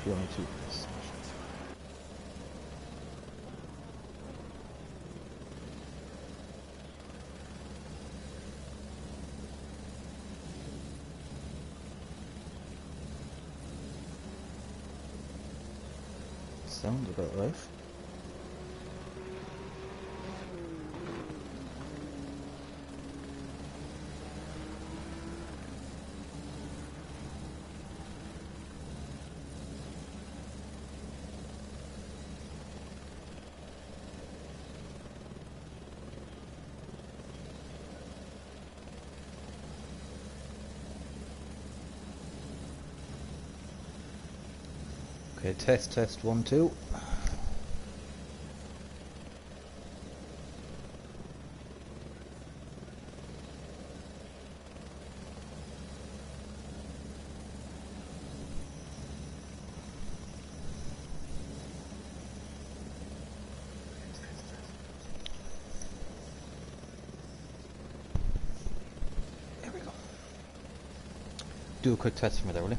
be only 2 minutes. Sounds about right. Okay, test 1 2. There we go. Do a quick test for me there, will you?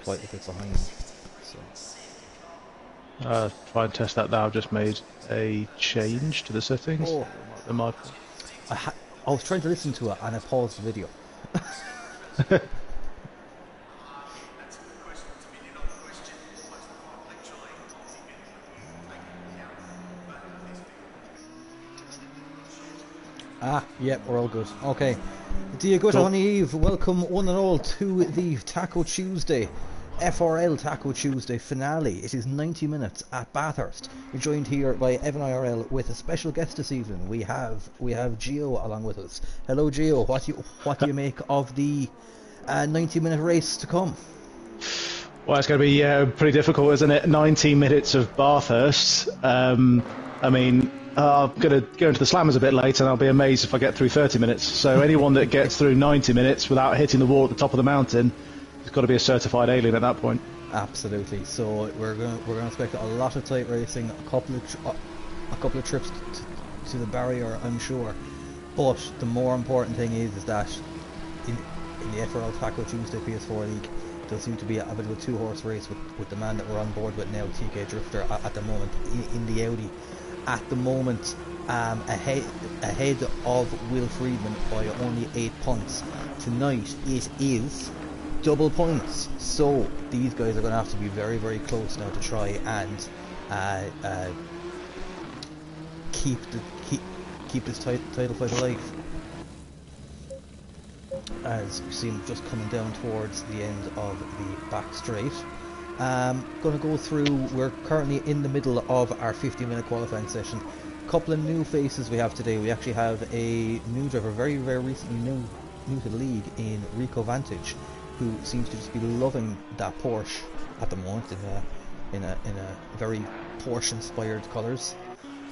Quite a bit behind. So. Try and test that now. I've just made a change to the settings. Oh. I was trying to listen to it and I paused the video. Yep, we're all good. Okay. Dear good honey Eve, welcome one and all to the Taco Tuesday, FRL Taco Tuesday finale. It is 90 minutes at Bathurst. We're joined here by Evan IRL with a special guest this evening. We have Gio along with us. Hello Gio, what do you make of the 90-minute race to come? Well, it's going to be pretty difficult, isn't it? 90 minutes of Bathurst. I mean, I'm going to go into the slammers a bit later, and I'll be amazed if I get through 30 minutes. So anyone that gets through 90 minutes without hitting the wall at the top of the mountain has got to be a certified alien at that point. Absolutely. So we're going to expect a lot of tight racing, a couple of trips to the barrier, I'm sure. But the more important thing is that in the FRL Taco Tuesday PS4 League, there seems to be a bit of a 2-horse race with the man that we're on board with now, TK Drifter, at the moment in the Audi. At the moment, ahead of Will Friedman by only 8 points. Tonight it is double points, so these guys are going to have to be very, very close now to try and keep this title fight alive. As you see him just coming down towards the end of the back straight. Going to go through, we're currently in the middle of our 50-minute qualifying session. Couple of new faces we have today. We actually have a new driver, very, very recently new to the league, in Rico Vantage, who seems to just be loving that Porsche at the moment in a very Porsche-inspired colours.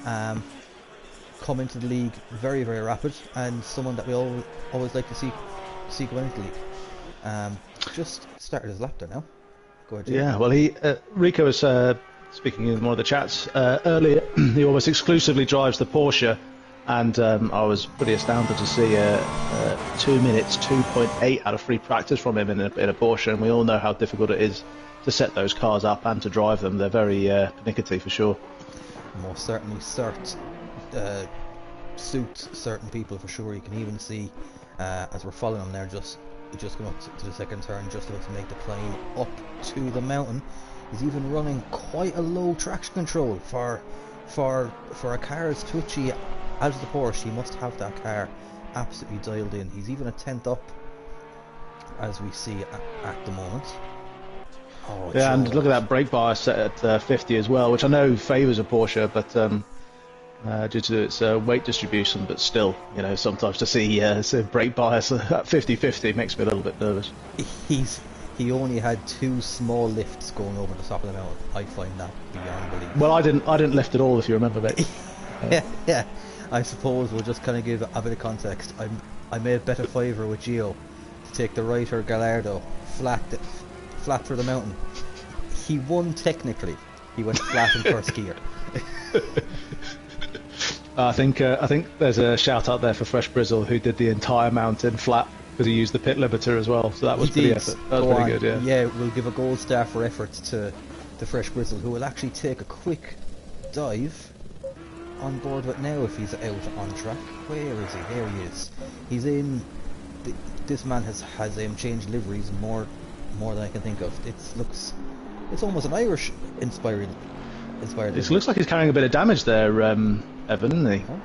Come into the league very, very rapid, and someone that we always like to see go into the league. Just started his lap there now. Go ahead, Jim. Yeah, well, Rico was speaking in one of the chats earlier. He almost exclusively drives the Porsche, and I was pretty astounded to see 2 minutes 2.8 out of free practice from him in a Porsche, and we all know how difficult it is to set those cars up and to drive them. They're very pernickety for sure. Most certainly suits certain people for sure. You can even see as we're following him there, just going up to the second turn, just about to make the climb up to the mountain. He's even running quite a low traction control for a car as twitchy as the Porsche. He must have that car absolutely dialed in. He's even a tenth up, as we see at the moment. Oh, yeah, and look at that brake bar set at 50 as well, which I know favours a Porsche, but due to its weight distribution, but still, you know, sometimes to see brake bias at 50-50 makes me a little bit nervous. He only had 2 small lifts going over the top of the mountain. I find that beyond belief. Well, I didn't lift at all, if you remember, mate. yeah. I suppose we'll just kind of give a bit of context. I made bet a fiver with Gio to take the Reiter Gallardo flat for the mountain. He won technically. He went flat in first gear. I think there's a shout out there for Fresh Brizzle, who did the entire mountain flat because he used the pit limiter as well. So that was pretty effort. That was pretty good. Yeah. Yeah, we'll give a gold star for effort to Fresh Brizzle, who will actually take a quick dive on board with now if he's out on track. Where is he? There he is. He's in. This man has changed liveries more than I can think of. It's almost an Irish inspired. It looks like he's carrying a bit of damage there, Evan, isn't he? Oh.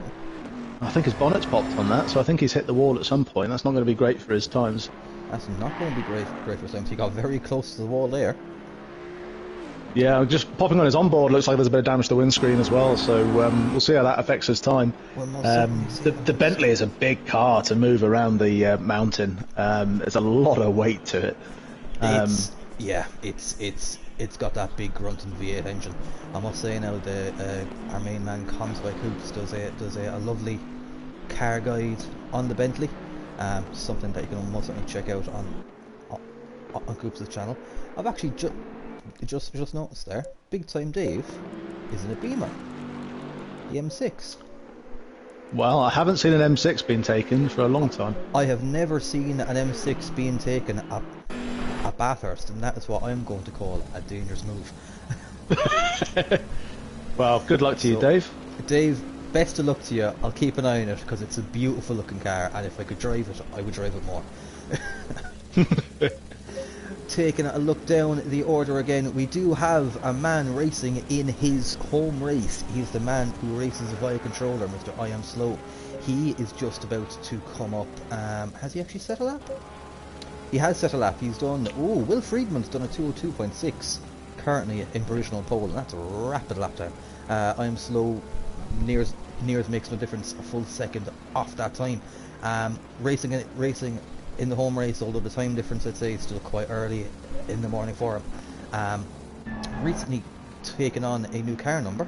I think his bonnet's popped on that, so I think he's hit the wall at some point. That's not going to be great for his times. That's not going to be great for his times. He got very close to the wall there. Yeah, just popping on his onboard, looks like there's a bit of damage to the windscreen as well, so we'll see how that affects his time. Well, the Bentley is a big car to move around the mountain. There's a lot of weight to it. It's got that big grunting V8 engine. I must say now, our main man Conway Coops does a lovely car guide on the Bentley. Something that you can most certainly check out on Coops' channel. I've actually just noticed there, Big Time Dave is in a Beamer, the M6. Well, I haven't seen an M6 being taken for a long time. I have never seen an M6 being taken at Bathurst, and that is what I'm going to call a dangerous move. Well, good luck to you, Dave. Dave, best of luck to you. I'll keep an eye on it because it's a beautiful looking car, and if I could drive it, I would drive it more. Taking a look down the order again, we do have a man racing in his home race. He's the man who races via controller, Mr. I Am Slow. He is just about to come up. Has he actually set a lap? He has set a lap. He's done. Oh, Will Friedman's done a 202.6. Currently in provisional pole, and that's a rapid lap time. I Am Slow nears makes no difference. A full second off that time. Racing in the home race, although the time difference I'd say is still quite early in the morning for him. Recently taken on a new car number,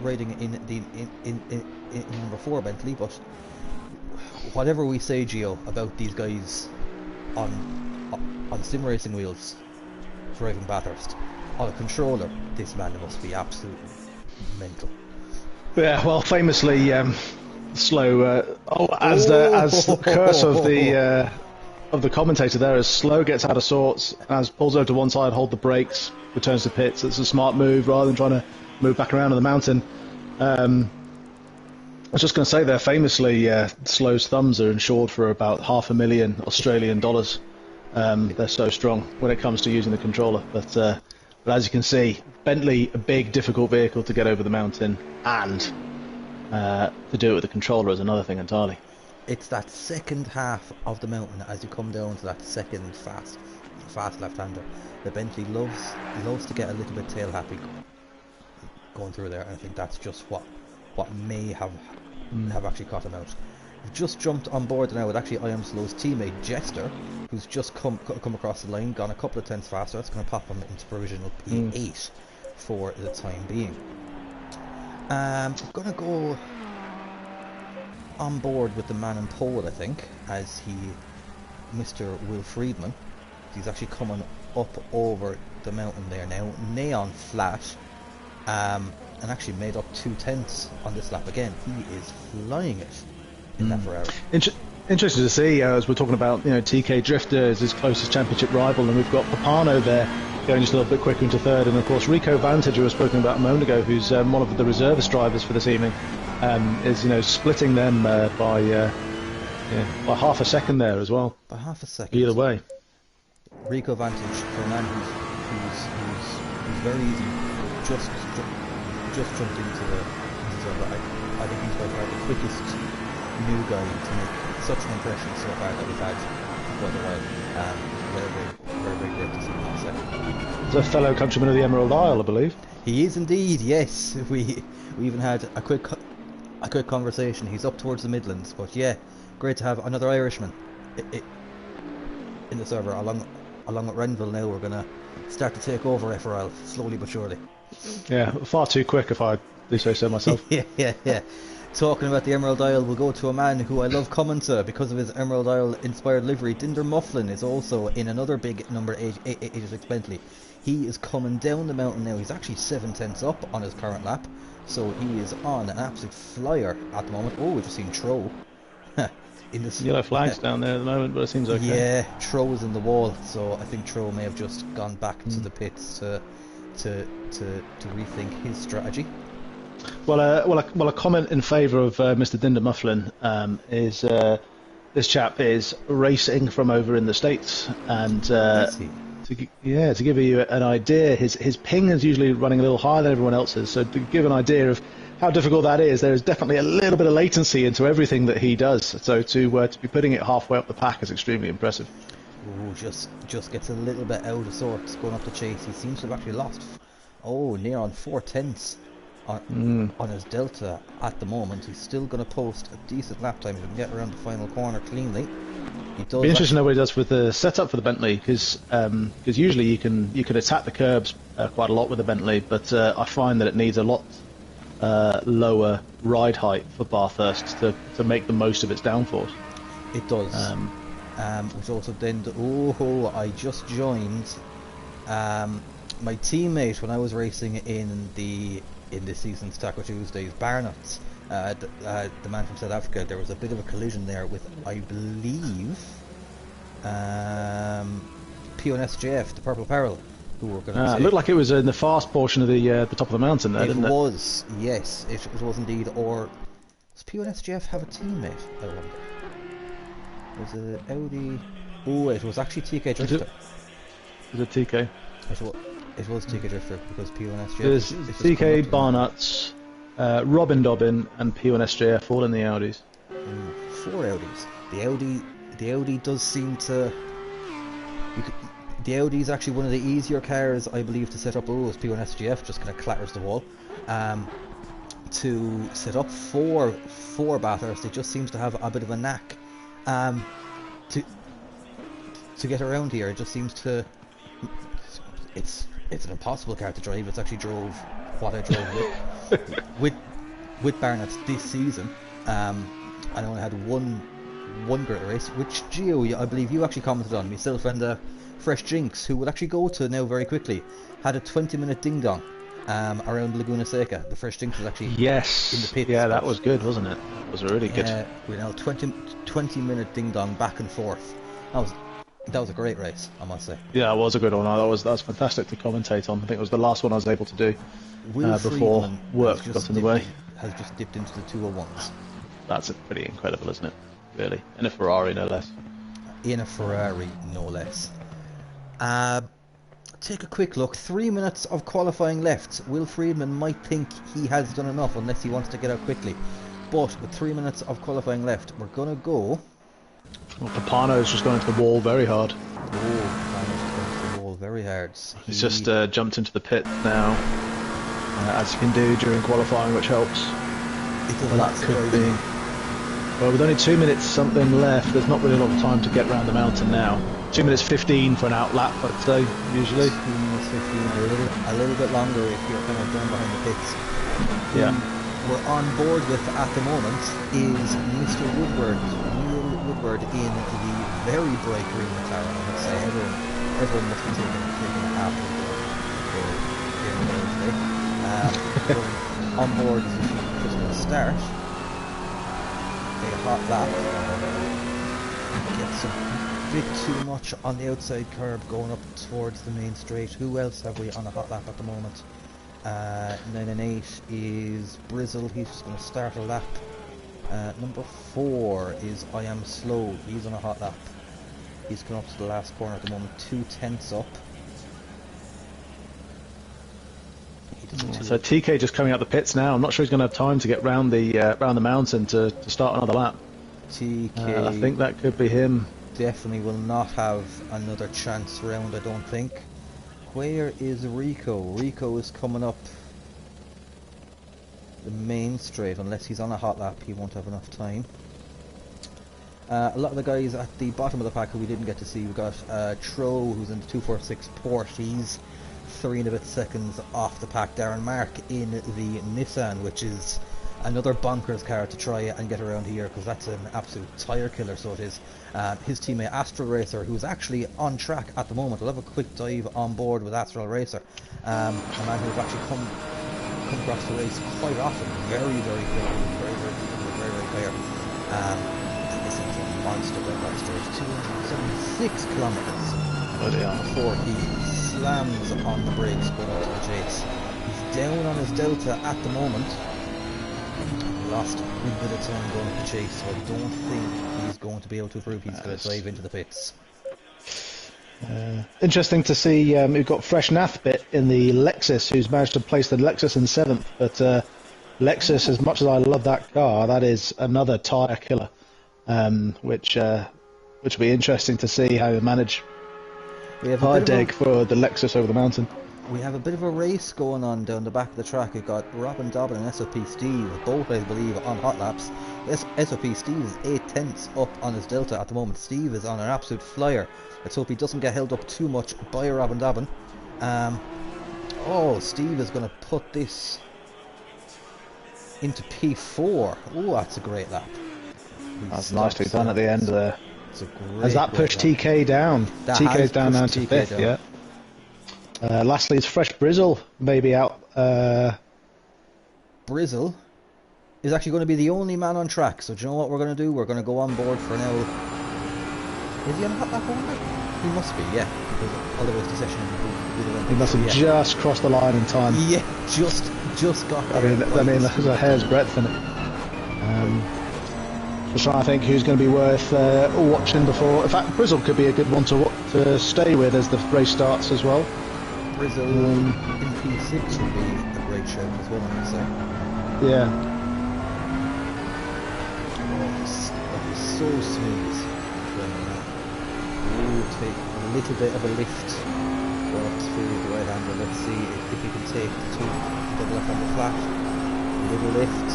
riding in number 4 Bentley. But whatever we say, Gio, about these guys on sim racing wheels driving Bathurst on a controller, this man must be absolutely mental. Yeah, well, famously slow. As the curse of the commentator there, as Slow gets out of sorts, as pulls over to one side, hold the brakes, returns to pits. It's a smart move rather than trying to move back around on the mountain. I was just going to say there, famously, Slow's thumbs are insured for about $500,000 Australian dollars. They're so strong when it comes to using the controller. But as you can see, Bentley, a big, difficult vehicle to get over the mountain, and to do it with the controller is another thing entirely. It's that second half of the mountain as you come down to that second fast left-hander. The Bentley loves to get a little bit tail happy going through there, and I think that's just what may have actually caught him out. We've just jumped on board now with actually I Am Slow's teammate Jester, who's just come across the line, gone a couple of tenths faster. That's going to pop him into provisional P8 for the time being. I'm going to go on board with the man in pole, I think, as Mr. Will Friedman. He's actually coming up over the mountain there now, neon flat, and actually made up 2 tenths on this lap again. He is flying it in that Ferrari. Interesting to see, as we're talking about, TK Drifter is his closest championship rival, and we've got Papano there going just a little bit quicker into third, and of course Rico Vantage, who was spoken about a moment ago, who's one of the reservist drivers for this evening, is splitting them by half a second there as well. By half a second. Either way. Rico Vantage, for a man who's very easy, just jumped into the server. I think he's by far the quickest new guy to make such an impression so far that we've had for quite a while. Very great to see him on second. He's a fellow countryman of the Emerald Isle, I believe. He is indeed, yes. We even had a quick conversation. He's up towards the Midlands, but yeah, great to have another Irishman in the server along with Renville now, we're going to start to take over FRL, slowly but surely. Yeah, far too quick if I do say so myself. yeah. Talking about the Emerald Isle, we'll go to a man who I love coming to because of his Emerald Isle inspired livery. Dinder Mufflin is also in another big number 86 Bentley. He is coming down the mountain now. He's actually 7/10 up on his current lap, so he is on an absolute flyer at the moment. Oh, we've just seen Tro. In this Yellow flags down there at the moment, but it seems okay. Yeah, Tro is in the wall, so I think Tro may have just gone back to the pits to rethink his strategy. Well, a comment in favour of Mr. Dinder Mufflin is this chap is racing from over in the States, and to give you an idea, his ping is usually running a little higher than everyone else's. So to give an idea of how difficult that is, there is definitely a little bit of latency into everything that he does. So to be putting it halfway up the pack is extremely impressive. Ooh, just gets a little bit out of sorts going up the chase. He seems to have actually lost. Near on 4/10 on his delta at the moment. He's still going to post a decent lap time if he can get around the final corner cleanly. It'll be interesting to know what he does with the setup for the Bentley, because usually you can attack the curbs quite a lot with the Bentley, but I find that it needs a lot lower ride height for Bathurst to make the most of its downforce. It does. Which also then I just joined my teammate when I was racing in this season's Taco Tuesdays, Barnett, the man from South Africa. There was a bit of a collision there with, I believe, P1SJF, the Purple Peril, who were going to. It looked like it was in the fast portion of the top of the mountain there, didn't it? It was, yes, it was indeed. Or does P1SJF have a teammate? I wonder. Was it Audi? Oh, it was actually TK Drifter. Is it TK? It was TK Drifter because P1SJF. There's TK, Barnuts, Robin Dobbin, and P1SJF all in the Audis. 4 Audis. The Audi does seem to. The Audi is actually one of the easier cars, I believe, to set up. Oh, it's P1SJF just kind of clatters the wall. To set up for Bathurst, it just seems to have a bit of a knack. To get around here, it just seems to. It's an impossible car to drive. It's actually drove what I drove with Barnett this season. I only had one great race, which Gio, I believe you actually commented on. Myself and Fresh Jinx, who will actually go to now very quickly, had a 20-minute ding dong around Laguna Seca. The Fresh Jinx was actually in the pits. Yeah, that was good, wasn't it? It was really good. We now 20-minute ding dong back and forth. That was a great race, I must say. Yeah, it was a good one. That was fantastic to commentate on. I think it was the last one I was able to do before work got in the way. Has just dipped into the 201s. That's pretty incredible, isn't it? Really, in a Ferrari, no less. In a Ferrari, no less. Take a quick look. 3 minutes of qualifying left. Will Friedman might think he has done enough unless he wants to get out quickly. But with 3 minutes of qualifying left, we're gonna go. Well, Papano's just going into the wall very hard. Papano's going into the wall very hard. He's just jumped into the pit now, as you can do during qualifying, which helps. That could be. Well, with only 2 minutes something left, there's not really a lot of time to get round the mountain now. 2 minutes 15 for an out lap, I'd say, usually. 2 minutes 15, a little bit longer if you're kind of down behind the pits. Yeah. We're on board with at the moment is Mr. Woodward. Neil Woodward in the very bright green McLaren. I would say everyone must be taking a half of the today. On board is just going to start. Take a hot lap. Gets a bit too much on the outside curb going up towards the main straight. Who else have we on a hot lap at the moment? 9 and 8 is Brizzle. He's just going to start a lap. Number 4 is I Am Slow. He's on a hot lap. He's coming up to the last corner at the moment. 2/10 up. So TK just coming out the pits now. I'm not sure he's going to have time to get round the mountain to start another lap. TK. I think that could be him. Definitely will not have another chance round, I don't think. Where is Rico? Rico is coming up the main straight. Unless he's on a hot lap, he won't have enough time. A lot of the guys at the bottom of the pack who we didn't get to see, we got Tro, who's in the 246 Porsche. He's 3 and a bit seconds off the pack. Darren Mark in the Nissan, which is another bonkers car to try and get around here, because that's an absolute tyre killer, so it is. His teammate Astral Racer, who's actually on track at the moment. We'll have a quick dive on board with Astral Racer, a man who's actually come across the race quite often, very quickly, very clear. And this is a monster at that stage, 276 kilometers before he slams on the brakes going into the chase. He's down on his delta at the moment. Lost a good bit of time going up the chase, so I don't think he's going to be able to prove he's going to dive into the pits. Interesting to see we've got Fresh Nathbit in the Lexus, who's managed to place the Lexus in 7th, but Lexus, as much as I love that car, that is another tyre killer, which will be interesting to see how they manage high deg for the Lexus over the mountain. We have a bit of a race going on down the back of the track. We've got Robin Dobbin and SOP Steve, both I believe on hot laps. SOP Steve is 8/10 up on his delta at the moment. Steve is on an absolute flyer. Let's hope he doesn't get held up too much by Robin Dobbin. Oh, Steve is going to put this into P4. Oh, that's a great lap. That's nicely done at the end there. Has that pushed TK down? TK's down now to 5th, yeah. Lastly, it's Fresh Brizzle, maybe out. Brizzle is actually going to be the only man on track, so do you know what we're going to do? We're going to go on board for now. Is he on a hot lap only? He must be, yeah, because otherwise the session he must have just crossed the line in time. Yeah, just got there. I mean, there's a hair's breadth in it. Just trying to think who's going to be worth watching before. In fact, Brizzle could be a good one to stay with as the race starts as well. Brizzle in P6 would be a great show as well, I would say. Yeah. Oh, it's so smooth. Take a little bit of a lift going up to the right hander. Let's see if you can take the double left on the flat. A little lift,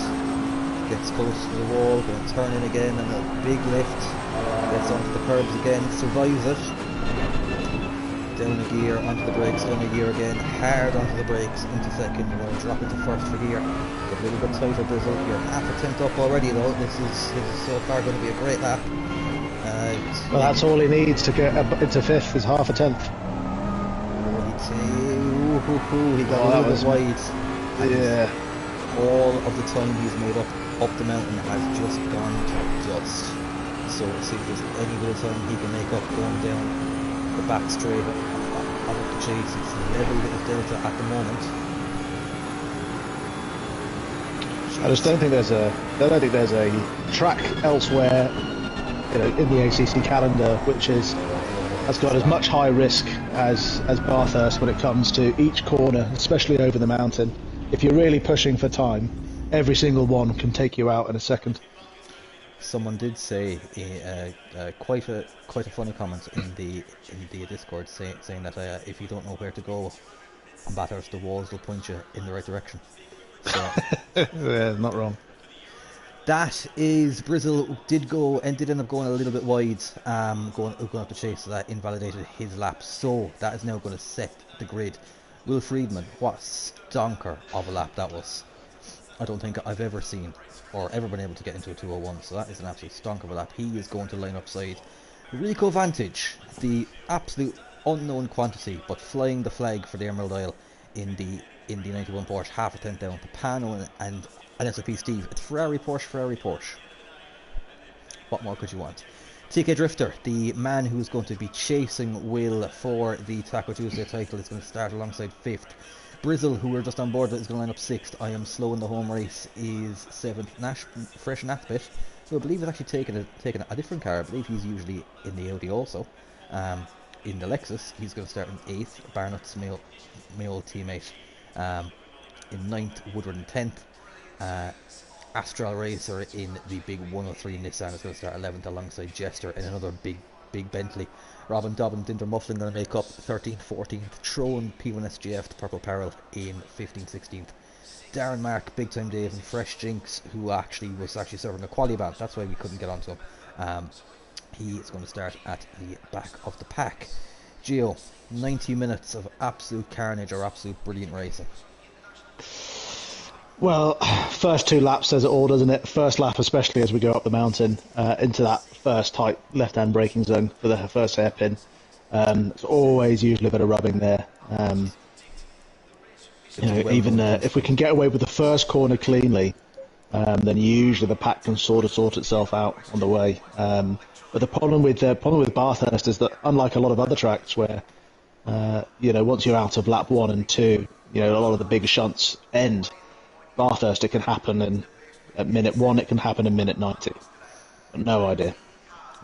gets close to the wall, going to turn in again, and a big lift, gets onto the curbs again, survives it. Down a gear, onto the brakes, down a gear again, hard onto the brakes, into second. We're going to drop into first for here. Get a little bit tighter, Brizzle. You're half a tenth up already though. This is so far going to be a great lap. Well, that's all he needs to get into 5th is half a tenth. He got a little bit wide. Yeah. All of the time he's made up the mountain has just gone to dust. So let's see if there's any bit of time he can make up going down the back straight up the chase. It's level with his delta at the moment. I just don't think there's a track elsewhere, in the ACC calendar, which has got as much high risk as Bathurst when it comes to each corner, especially over the mountain. If you're really pushing for time, every single one can take you out in a second. Someone did say quite a funny comment in the Discord saying that if you don't know where to go on Bathurst, the walls will point you in the right direction. So yeah, not wrong. That is, Brizzle did end up going a little bit wide, going up the chase, so that invalidated his lap. So that is now going to set the grid. Will Friedman, what a stonker of a lap that was. I don't think I've ever seen or ever been able to get into a 201, so that is an absolute stonker of a lap. He is going to line up side Rico Vantage, the absolute unknown quantity, but flying the flag for the Emerald Isle in the 91 Porsche, half a tenth down. Papano and SOP Steve. It's Ferrari Porsche. What more could you want? TK Drifter, the man who's going to be chasing Will for the Taco Tuesday title, is going to start alongside 5th. Brizzle, who we're just on board with, is going to line up 6th. I am slow in the home race, is 7th. Fresh Nathbit, who I believe is actually taking a different car. I believe he's usually in the Audi also. In the Lexus, he's going to start in 8th. Barnett's my old teammate. In 9th, Woodward in 10th. Astral Racer in the big 103 Nissan is going to start 11th alongside Jester in another big Bentley. Robin Dobbin, Dinder Mufflin going to make up 13th, 14th. Tron P1 SGF, the Purple Peril in 15th, 16th. Darren Mark, Big Time Dave, and Fresh Jinx, who was serving a quali ban. That's why we couldn't get onto him. He is going to start at the back of the pack. Gio, 90 minutes of absolute carnage or absolute brilliant racing. Well, first 2 laps says it all, doesn't it? First lap, especially as we go up the mountain into that first tight left-hand braking zone for the first hairpin. It's always usually a bit of rubbing there. Even if we can get away with the first corner cleanly, then usually the pack can sort itself out on the way. But the problem with Bathurst is that, unlike a lot of other tracks where once you're out of lap 1 and 2, a lot of the big shunts end. Bathurst, it can happen at minute 1, it can happen in minute 90. But no idea.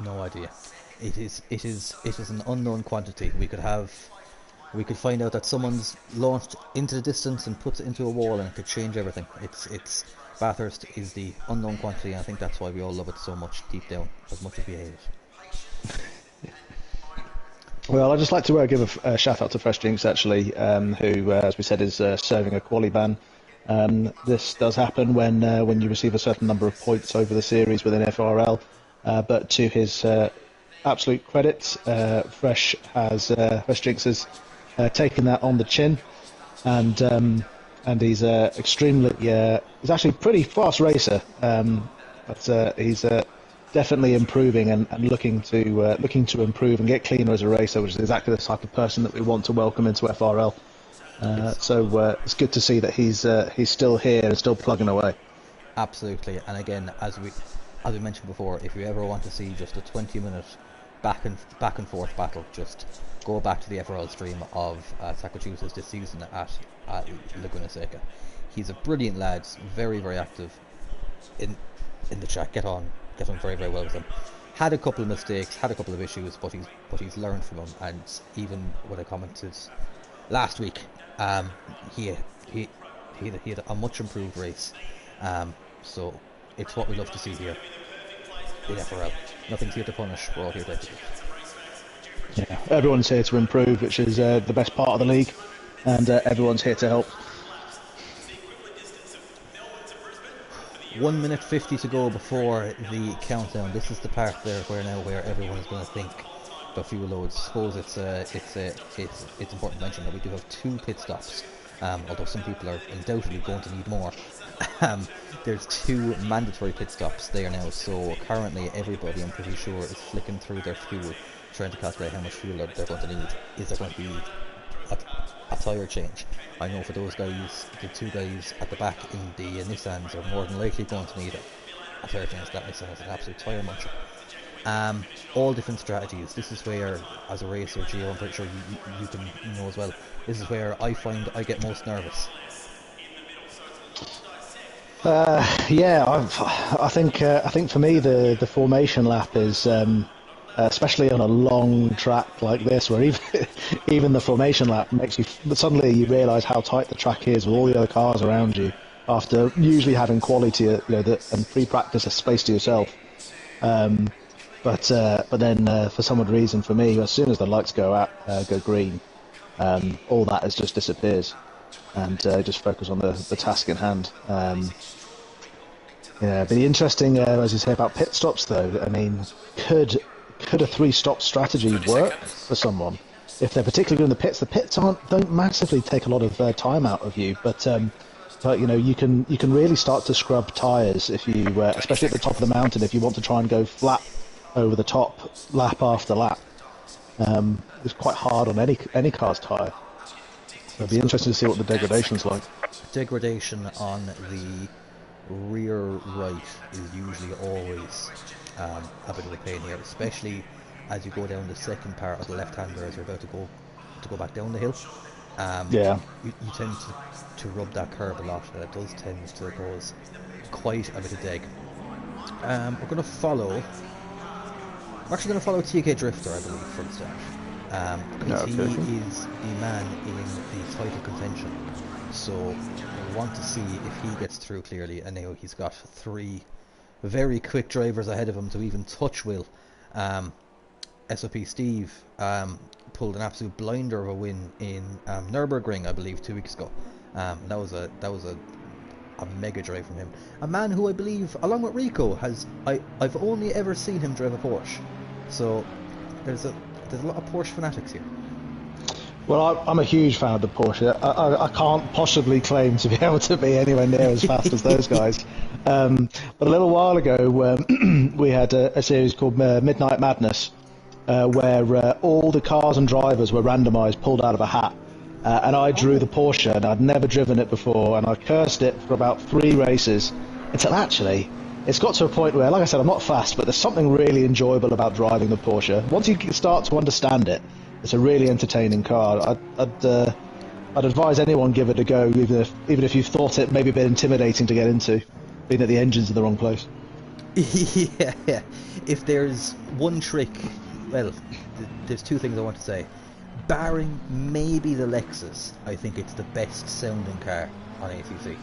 No idea. It is an unknown quantity. We could find out that someone's launched into the distance and puts it into a wall, and it could change everything. It's Bathurst is the unknown quantity, and I think that's why we all love it so much deep down, as much as we hate it. Well, I'd just like to give a shout out to Fresh Jinx, actually, who, as we said, is serving a quali ban. This does happen when you receive a certain number of points over the series within FRL, but to his absolute credit, Fresh Jinx has taken that on the chin, and he's he's actually a pretty fast racer, but he's definitely improving and looking to improve and get cleaner as a racer, which is exactly the type of person that we want to welcome into FRL. So it's good to see that he's still here and still plugging away. Absolutely, and again, as we mentioned before, if you ever want to see just a 20-minute back and forth battle, just go back to the FRL stream of Sakachusa's this season at Laguna Seca. He's a brilliant lad, very, very active in the chat. Get on very, very well with him. Had a couple of mistakes, had a couple of issues, but he's learned from them. And even when I commented last week, he had a much improved race. So it's what we love to see here in FRL. Nothing's here to punish, we're all here to execute. Yeah, everyone's here to improve, which is the best part of the league, and everyone's here to help. 1 minute 50 to go before the countdown. This is the part there where everyone's going to think about fuel loads. I suppose it's important to mention that we do have 2 pit stops, although some people are undoubtedly going to need more. There's 2 mandatory pit stops there now, so currently everybody, I'm pretty sure, is flicking through their fuel, trying to calculate how much fuel they're going to need. Is there going to be a tyre change? I know for those guys, the 2 guys at the back in the Nissans are more than likely going to need a tyre change. That Nissan is an absolute tyre muncher. All different strategies. This is where, as a racer, Gio, I'm pretty sure you can know as well, this is where I find I get most nervous. I think for me the formation lap is especially on a long track like this, where even the formation lap makes you suddenly you realise how tight the track is with all the other cars around you. After usually having quality, and pre-practice a space to yourself, but then for some odd reason for me, as soon as the lights go green, all that just disappears, and just focus on the task in hand. Yeah, be interesting, as you say, about pit stops, though. I mean, could a 3-stop strategy work for someone if they're particularly in the pits? The pits don't massively take a lot of time out of you, but you can really start to scrub tyres if you, especially at the top of the mountain, if you want to try and go flat over the top lap after lap. It's quite hard on any car's tyre. So it'll be interesting to see what the degradation's like. Degradation on the rear right is usually always a bit of a pain here, especially as you go down the second part of the left-hander as you're about to go back down the hill. You tend to rub that curb a lot, and it does tend to cause quite a bit of deg. We're actually going to follow TK Drifter, I believe, for the start, because he is the man in the title contention. So I want to see if he gets through clearly, and now he's got 3 very quick drivers ahead of him to even touch Will. SOP Steve pulled an absolute blinder of a win in Nürburgring, I believe, 2 weeks ago. That was a a mega drive from him. A man who I believe, along with Rico, I've only ever seen him drive a Porsche. So there's a lot of Porsche fanatics here. Well, I'm a huge fan of the Porsche. I can't possibly claim to be able to be anywhere near as fast as those guys. But a little while ago, we had a series called Midnight Madness, where all the cars and drivers were randomised, pulled out of a hat. And I drew the Porsche, and I'd never driven it before, and I cursed it for about 3 races, until actually, it's got to a point where, like I said, I'm not fast, but there's something really enjoyable about driving the Porsche. Once you start to understand it, it's a really entertaining car. I'd advise anyone give it a go, even if you thought it maybe a bit intimidating to get into, being that the engine's in the wrong place. Yeah. If there's one trick, well, there's 2 things I want to say. Barring maybe the Lexus, I think it's the best sounding car on ACC.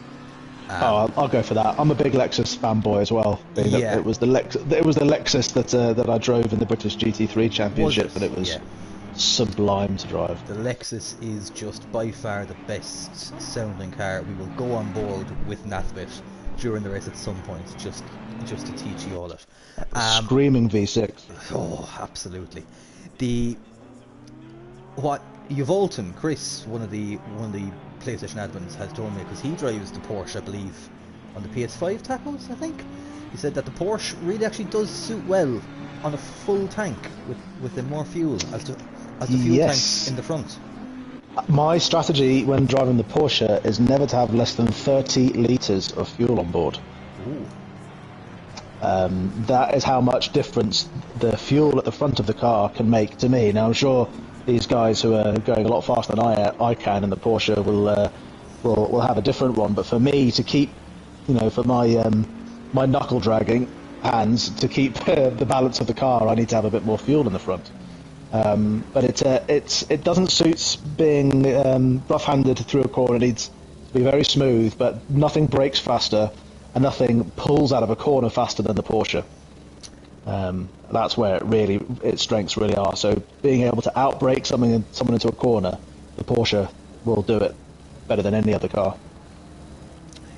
I'll go for that. I'm a big Lexus fanboy as well. Yeah. It was the Lexus that I drove in the British GT3 Championship, and it was sublime to drive. The Lexus is just by far the best sounding car. We will go on board with Nathbit during the race at some point, just to teach you all it. Screaming V6. Oh, absolutely. What Uvolton, Chris, one of the PlayStation admins, has told me, because he drives the Porsche, I believe, on the PS5 tacos, I think. He said that the Porsche really actually does suit well on a full tank with more fuel as the fuel tank in the front. My strategy when driving the Porsche is never to have less than 30 litres of fuel on board. Ooh. That is how much difference the fuel at the front of the car can make to me. Now, I'm sure these guys who are going a lot faster than I can in the Porsche will have a different one. But for me, to keep, for my knuckle dragging hands, to keep the balance of the car, I need to have a bit more fuel in the front. But it doesn't suit being rough-handed through a corner. It needs to be very smooth, but nothing brakes faster and nothing pulls out of a corner faster than the Porsche. That's where its strengths really are. So being able to outbrake someone into a corner, the Porsche will do it better than any other car.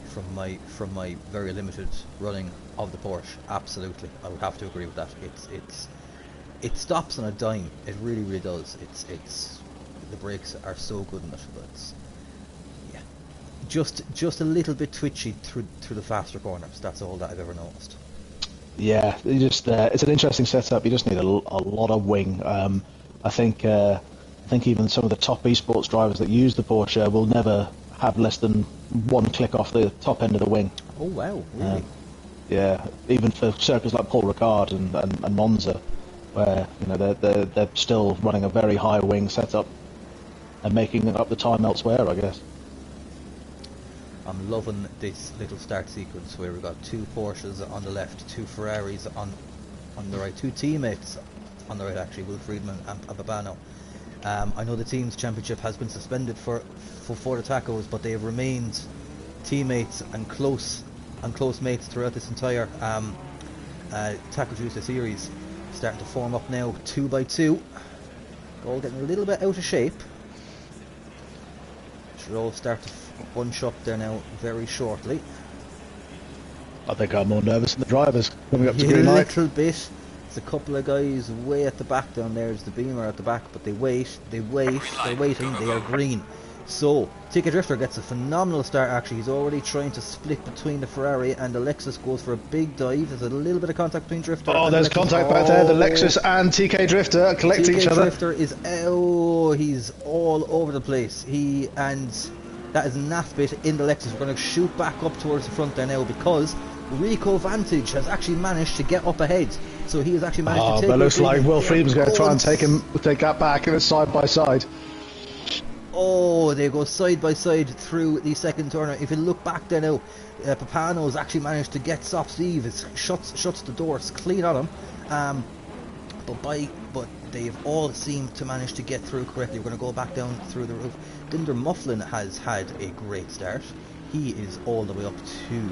From my very limited running of the Porsche, absolutely, I would have to agree with that. It stops on a dime. It really, really does. It's the brakes are so good in it, but it's, yeah, just a little bit twitchy through the faster corners. That's all that I've ever noticed. Yeah, it's an interesting setup. You just need a lot of wing. I think even some of the top esports drivers that use the Porsche will never have less than 1 click off the top end of the wing. Oh wow, really? Yeah, even for circuits like Paul Ricard and Monza, where they're still running a very high wing setup and making up the time elsewhere, I guess. I'm loving this little start sequence where we've got 2 Porsches on the left, 2 Ferraris on the right, 2 teammates on the right, actually, Will Friedman and Babano. I know the team's championship has been suspended for the tacos, but they have remained teammates and close mates throughout this entire Taco Juice series. Starting to form up now, 2 by 2. All getting a little bit out of shape. Should all start to bunch up there now very shortly. I think I'm more nervous than the drivers coming up to green light. A light. little bit. There's a couple of guys way at the back down there. There's the Beamer at the back, but they're waiting, they are green. So, TK Drifter gets a phenomenal start actually. He's already trying to split between the Ferrari, and the Lexus goes for a big dive. There's a little bit of contact between Drifter and there's Lexus. Contact back there. The Lexus and TK Drifter collect each other. TK Drifter is, he's all over the place. That is Nathbit in the Lexus. We're going to shoot back up towards the front there now, because Rico Vantage has actually managed to get up ahead. So he has actually managed to take... But looks like Will Friedman's going to try and take that back, and it's side by side. Oh, they go side by side through the second turner. If you look back there now, Papano's actually managed to get Soft Steve. It shuts the doors clean on him. But they've all seemed to manage to get through correctly. We're going to go back down through the roof. Dinder Mufflin has had a great start. He is all the way up to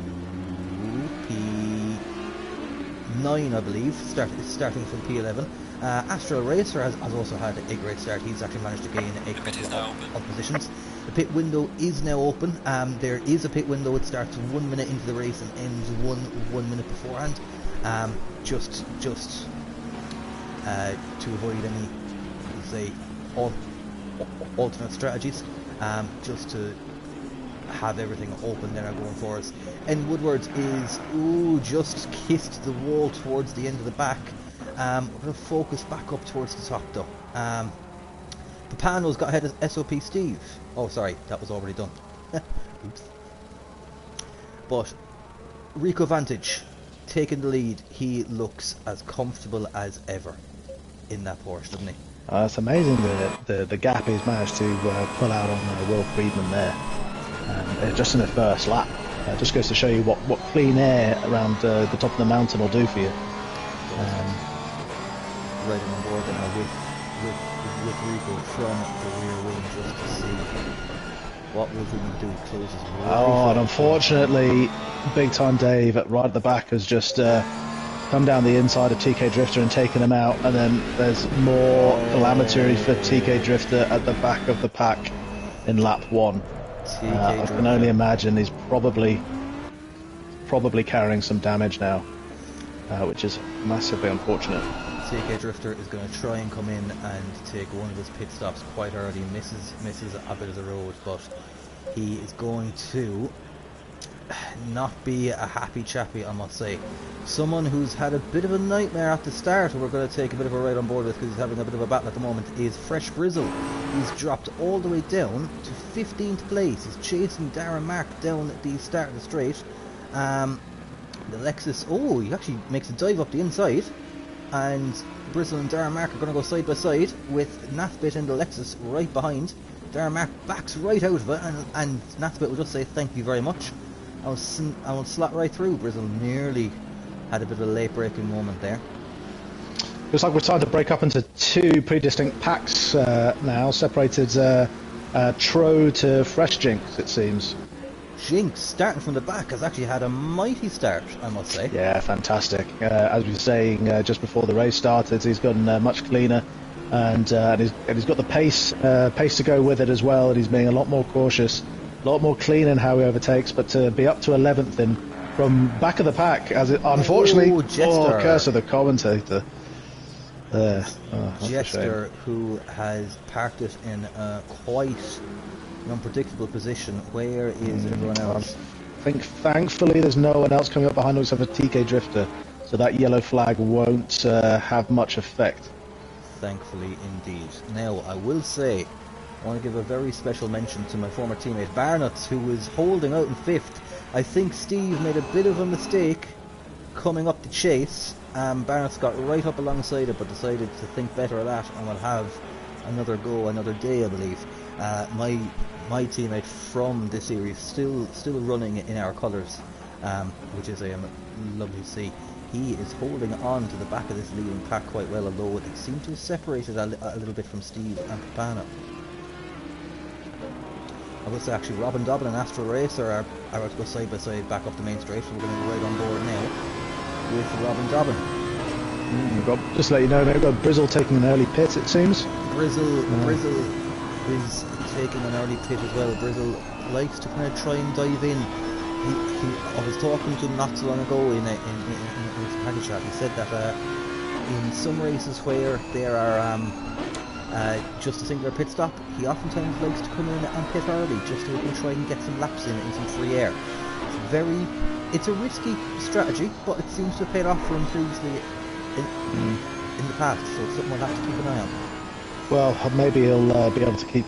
P9, I believe, starting from P11. Astral Racer has also had a great start. He's actually managed to gain a couple of positions. The pit window is now open. There is a pit window. It starts 1 minute into the race and ends one minute beforehand. Just to avoid any, say, alternate strategies. Just to have everything open there going for us. And Woodward is just kissed the wall towards the end of the back. We're going to focus back up towards the top though. Papano's got ahead of SOP Steve. Oh, sorry, that was already done. Oops. But Rico Vantage taking the lead. He looks as comfortable as ever in that Porsche, doesn't he? It's amazing the gap he's managed to pull out on Will Friedman there, just in the first lap. Just goes to show you what clean air around the top of the mountain will do for you. Right on board now with Rico from the rear wing just to see what will Friedman do. He closes right and unfortunately, Big Time Dave right at the back has just come down the inside of TK Drifter and taken him out, and then there's more calamity for TK Drifter at the back of the pack in lap 1. I can only imagine he's probably carrying some damage now, which is massively unfortunate. TK Drifter is going to try and come in and take one of his pit stops quite early, misses a bit of the road, but he is going to not be a happy chappy, I must say. Someone who's had a bit of a nightmare at the start, who we're going to take a bit of a ride on board with because he's having a bit of a battle at the moment, is Fresh Grizzle. He's dropped all the way down to 15th place. He's chasing Darren Mark down at the start of the straight. The Lexus, he actually makes a dive up the inside, and Brizzle and Darren Mark are going to go side by side with Nathbit and the Lexus right behind. Darren Mark backs right out of it, and Nathbit will just say thank you very much. I will slot right through. Brizzle nearly had a bit of a late braking moment there. Looks like we're starting to break up into two pretty distinct packs now, separated Tro to Fresh Jinx, it seems. Jinx, starting from the back, has actually had a mighty start, I must say. Yeah, fantastic. As we were saying just before the race started, he's gotten much cleaner, and he's got the pace to go with it as well, and he's being a lot more cautious, a lot more clean in how he overtakes. But to be up to 11th in from back of the pack, as it unfortunately, curse of the commentator. Jester, who has parked it in a quite an unpredictable position. Where is everyone else? I think thankfully there's no one else coming up behind us except for TK Drifter, so that yellow flag won't have much effect. Thankfully indeed. Now I will say, I want to give a very special mention to my former teammate Barnett, who was holding out in 5th. I think Steve made a bit of a mistake coming up the chase. Barnett's got right up alongside it, but decided to think better of that and will have another go, another day, I believe. My teammate from this series still running in our colours, which is lovely to see. He is holding on to the back of this leading pack quite well, although it seemed to have separated a little bit from Steve and Papano. I would say actually Robin Dobbin and Astro Racer are about to go side by side back up the main straight, so we're going to go right on board now with Robin Dobbin. Just to let you know, they've got Brizzle taking an early pit, it seems. Brizzle is taking an early pit as well. Brizzle likes to kind of try and dive in. I was talking to him not so long ago in his package chat. He said that in some races where there are just a singular pit stop, he oftentimes likes to come in and pit early just so he can try and get some laps in some free air. It's a risky strategy, but it seems to have paid off for him previously in the past, so it's something we'll have to keep an eye on. Well, maybe he'll be able to keep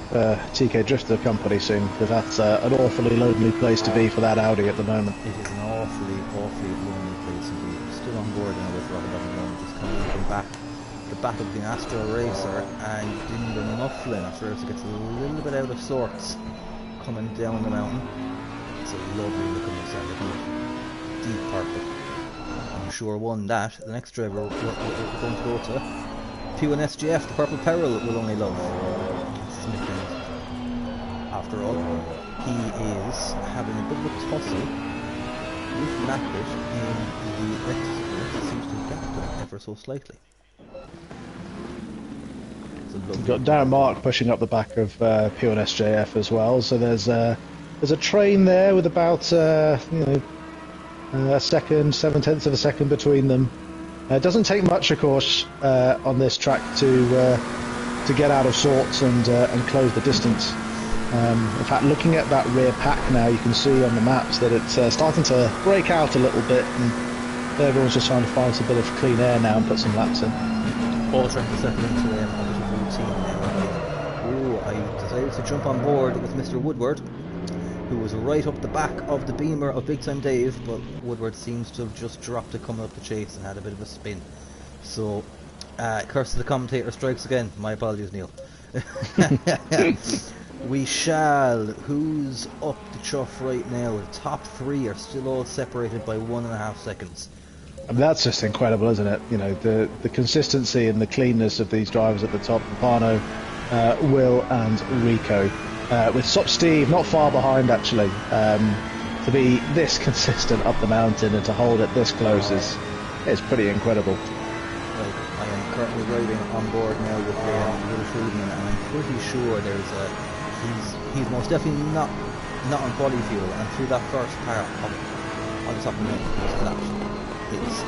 TK Drifter company soon, because that's an awfully lonely place to be for that Audi at the moment. It is an awfully lonely place indeed. Still on board now with Robin Dobbin, just kind of looking back. The battle between Astro Racer and Dylan Mufflin. Astro Racer gets a little bit out of sorts coming down the mountain. It's a lovely looking Mercedes, deep purple. I'm sure won that. The next driver we're going to go to, P1 SGF, the Purple Peril will only love. After all, he is having a bit of a tussle with Macbeth in the Lexus. It seems to have gapped him ever so slightly. It's a We've got Darren Mark pushing up the back of P1 SJF as well. So there's a train there with about a second, 7/10 of a second between them. It doesn't take much, of course, on this track to get out of sorts and close the distance. In fact, looking at that rear pack now, you can see on the maps that it's starting to break out a little bit, and everyone's just trying to find some bit of clean air now and put some laps in. All trying to settle into a bit of routine now. I decided to jump on board with Mr. Woodward, who was right up the back of the Beamer of Big Time Dave, but Woodward seems to have just dropped it coming up the chase and had a bit of a spin. So, curse of the commentator strikes again. My apologies, Neil. We shall. Who's up the chuff right now? The top three are still all separated by 1.5 seconds. I mean, that's just incredible, isn't it? You know, the consistency and the cleanness of these drivers at the top. Pano, Will and Rico. With Sop Steve not far behind, actually. To be this consistent up the mountain and to hold it this close is pretty incredible. Well, I am currently riding on board now with Will Friedman, and I'm pretty sure he's most definitely not on quality fuel, and through that first part on the top of the mountain, it's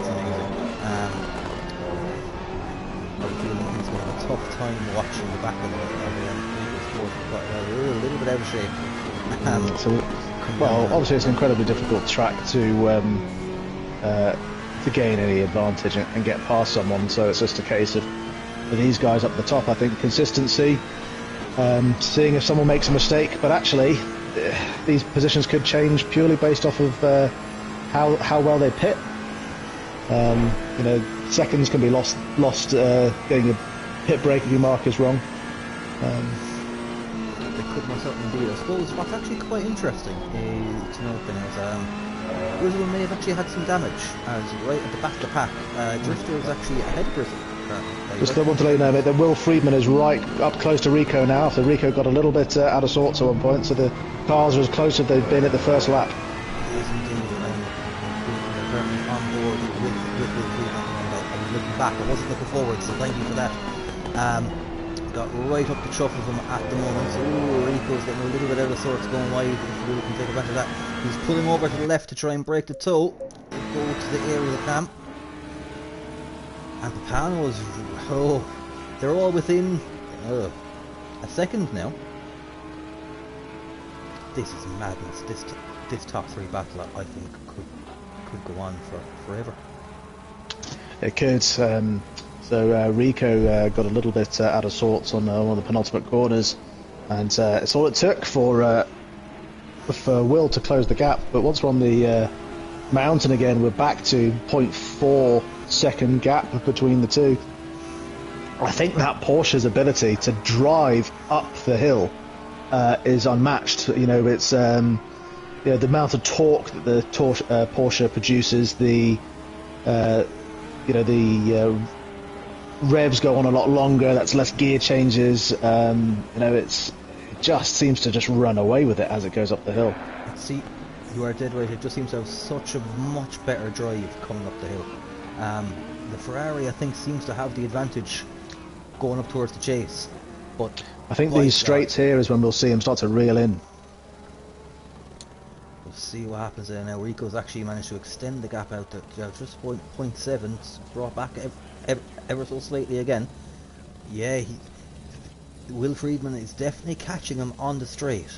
amazing. I'm feeling he's going to have a tough time watching the back of the sport. We're a little bit out of shape. Obviously it's an incredibly difficult track to gain any advantage and get past someone, so it's just a case of these guys up the top. I think consistency, seeing if someone makes a mistake, but actually these positions could change purely based off of how well they pit. Seconds can be lost getting a pit brake if your mark is wrong. They could most certainly be. I suppose what's actually quite interesting is to note is Grizzle may have actually had some damage, as right at the back of the pack, Drifter is actually ahead of Grizzle. Just want to let you know, mate, that Will Friedman is right up close to Rico now, after Rico got a little bit out of sorts at one point, so the cars are as close as they've been at the first lap. Yes, indeed, and they're currently on board with Will Friedman. I was looking back, I wasn't looking forward, so thank you for that. Got right up the chuff of him at the moment. Rico's getting a little bit out of sorts, going wide. If Will can take advantage of that, he's pulling over to the left to try and break the toe. Go to the aerial cam. And Papano's, they're all within a second now. This is madness. This top three battle, I think, could go on forever. It could. So Rico got a little bit out of sorts on one of the penultimate corners, and it's all it took for Will to close the gap. But once we're on the mountain again, we're back to 0.4 second gap between the two. I think that Porsche's ability to drive up the hill is unmatched. You know, it's the amount of torque that the Porsche produces, the revs go on a lot longer. That's less gear changes. It just seems to just run away with it as it goes up the hill. See, you are dead right. It just seems to have such a much better drive coming up the hill. The Ferrari, I think, seems to have the advantage going up towards the chase. But I think these straights here is when we'll see him start to reel in. We'll see what happens there now. Rico's actually managed to extend the gap out to just 0.7. It's brought back ever so slightly again. Yeah, Will Friedman is definitely catching him on the straight.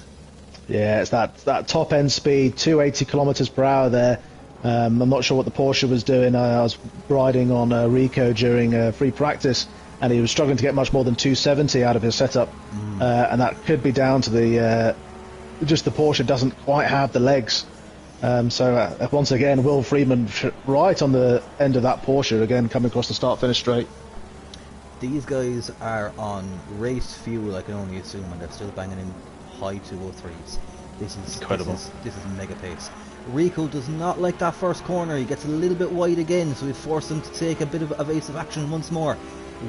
Yeah, it's that top end speed, 280 kilometers per hour there. I'm not sure what the Porsche was doing. I was riding on Rico during free practice, and he was struggling to get much more than 270 out of his setup, and that could be down to the Porsche doesn't quite have the legs. So once again, Will Friedman right on the end of that Porsche again, coming across the start-finish straight. These guys are on race fuel, I can only assume, and they're still banging in high 203s. This is incredible. This is mega pace. Rico does not like that first corner. He gets a little bit wide again, so we force him to take a bit of evasive action once more.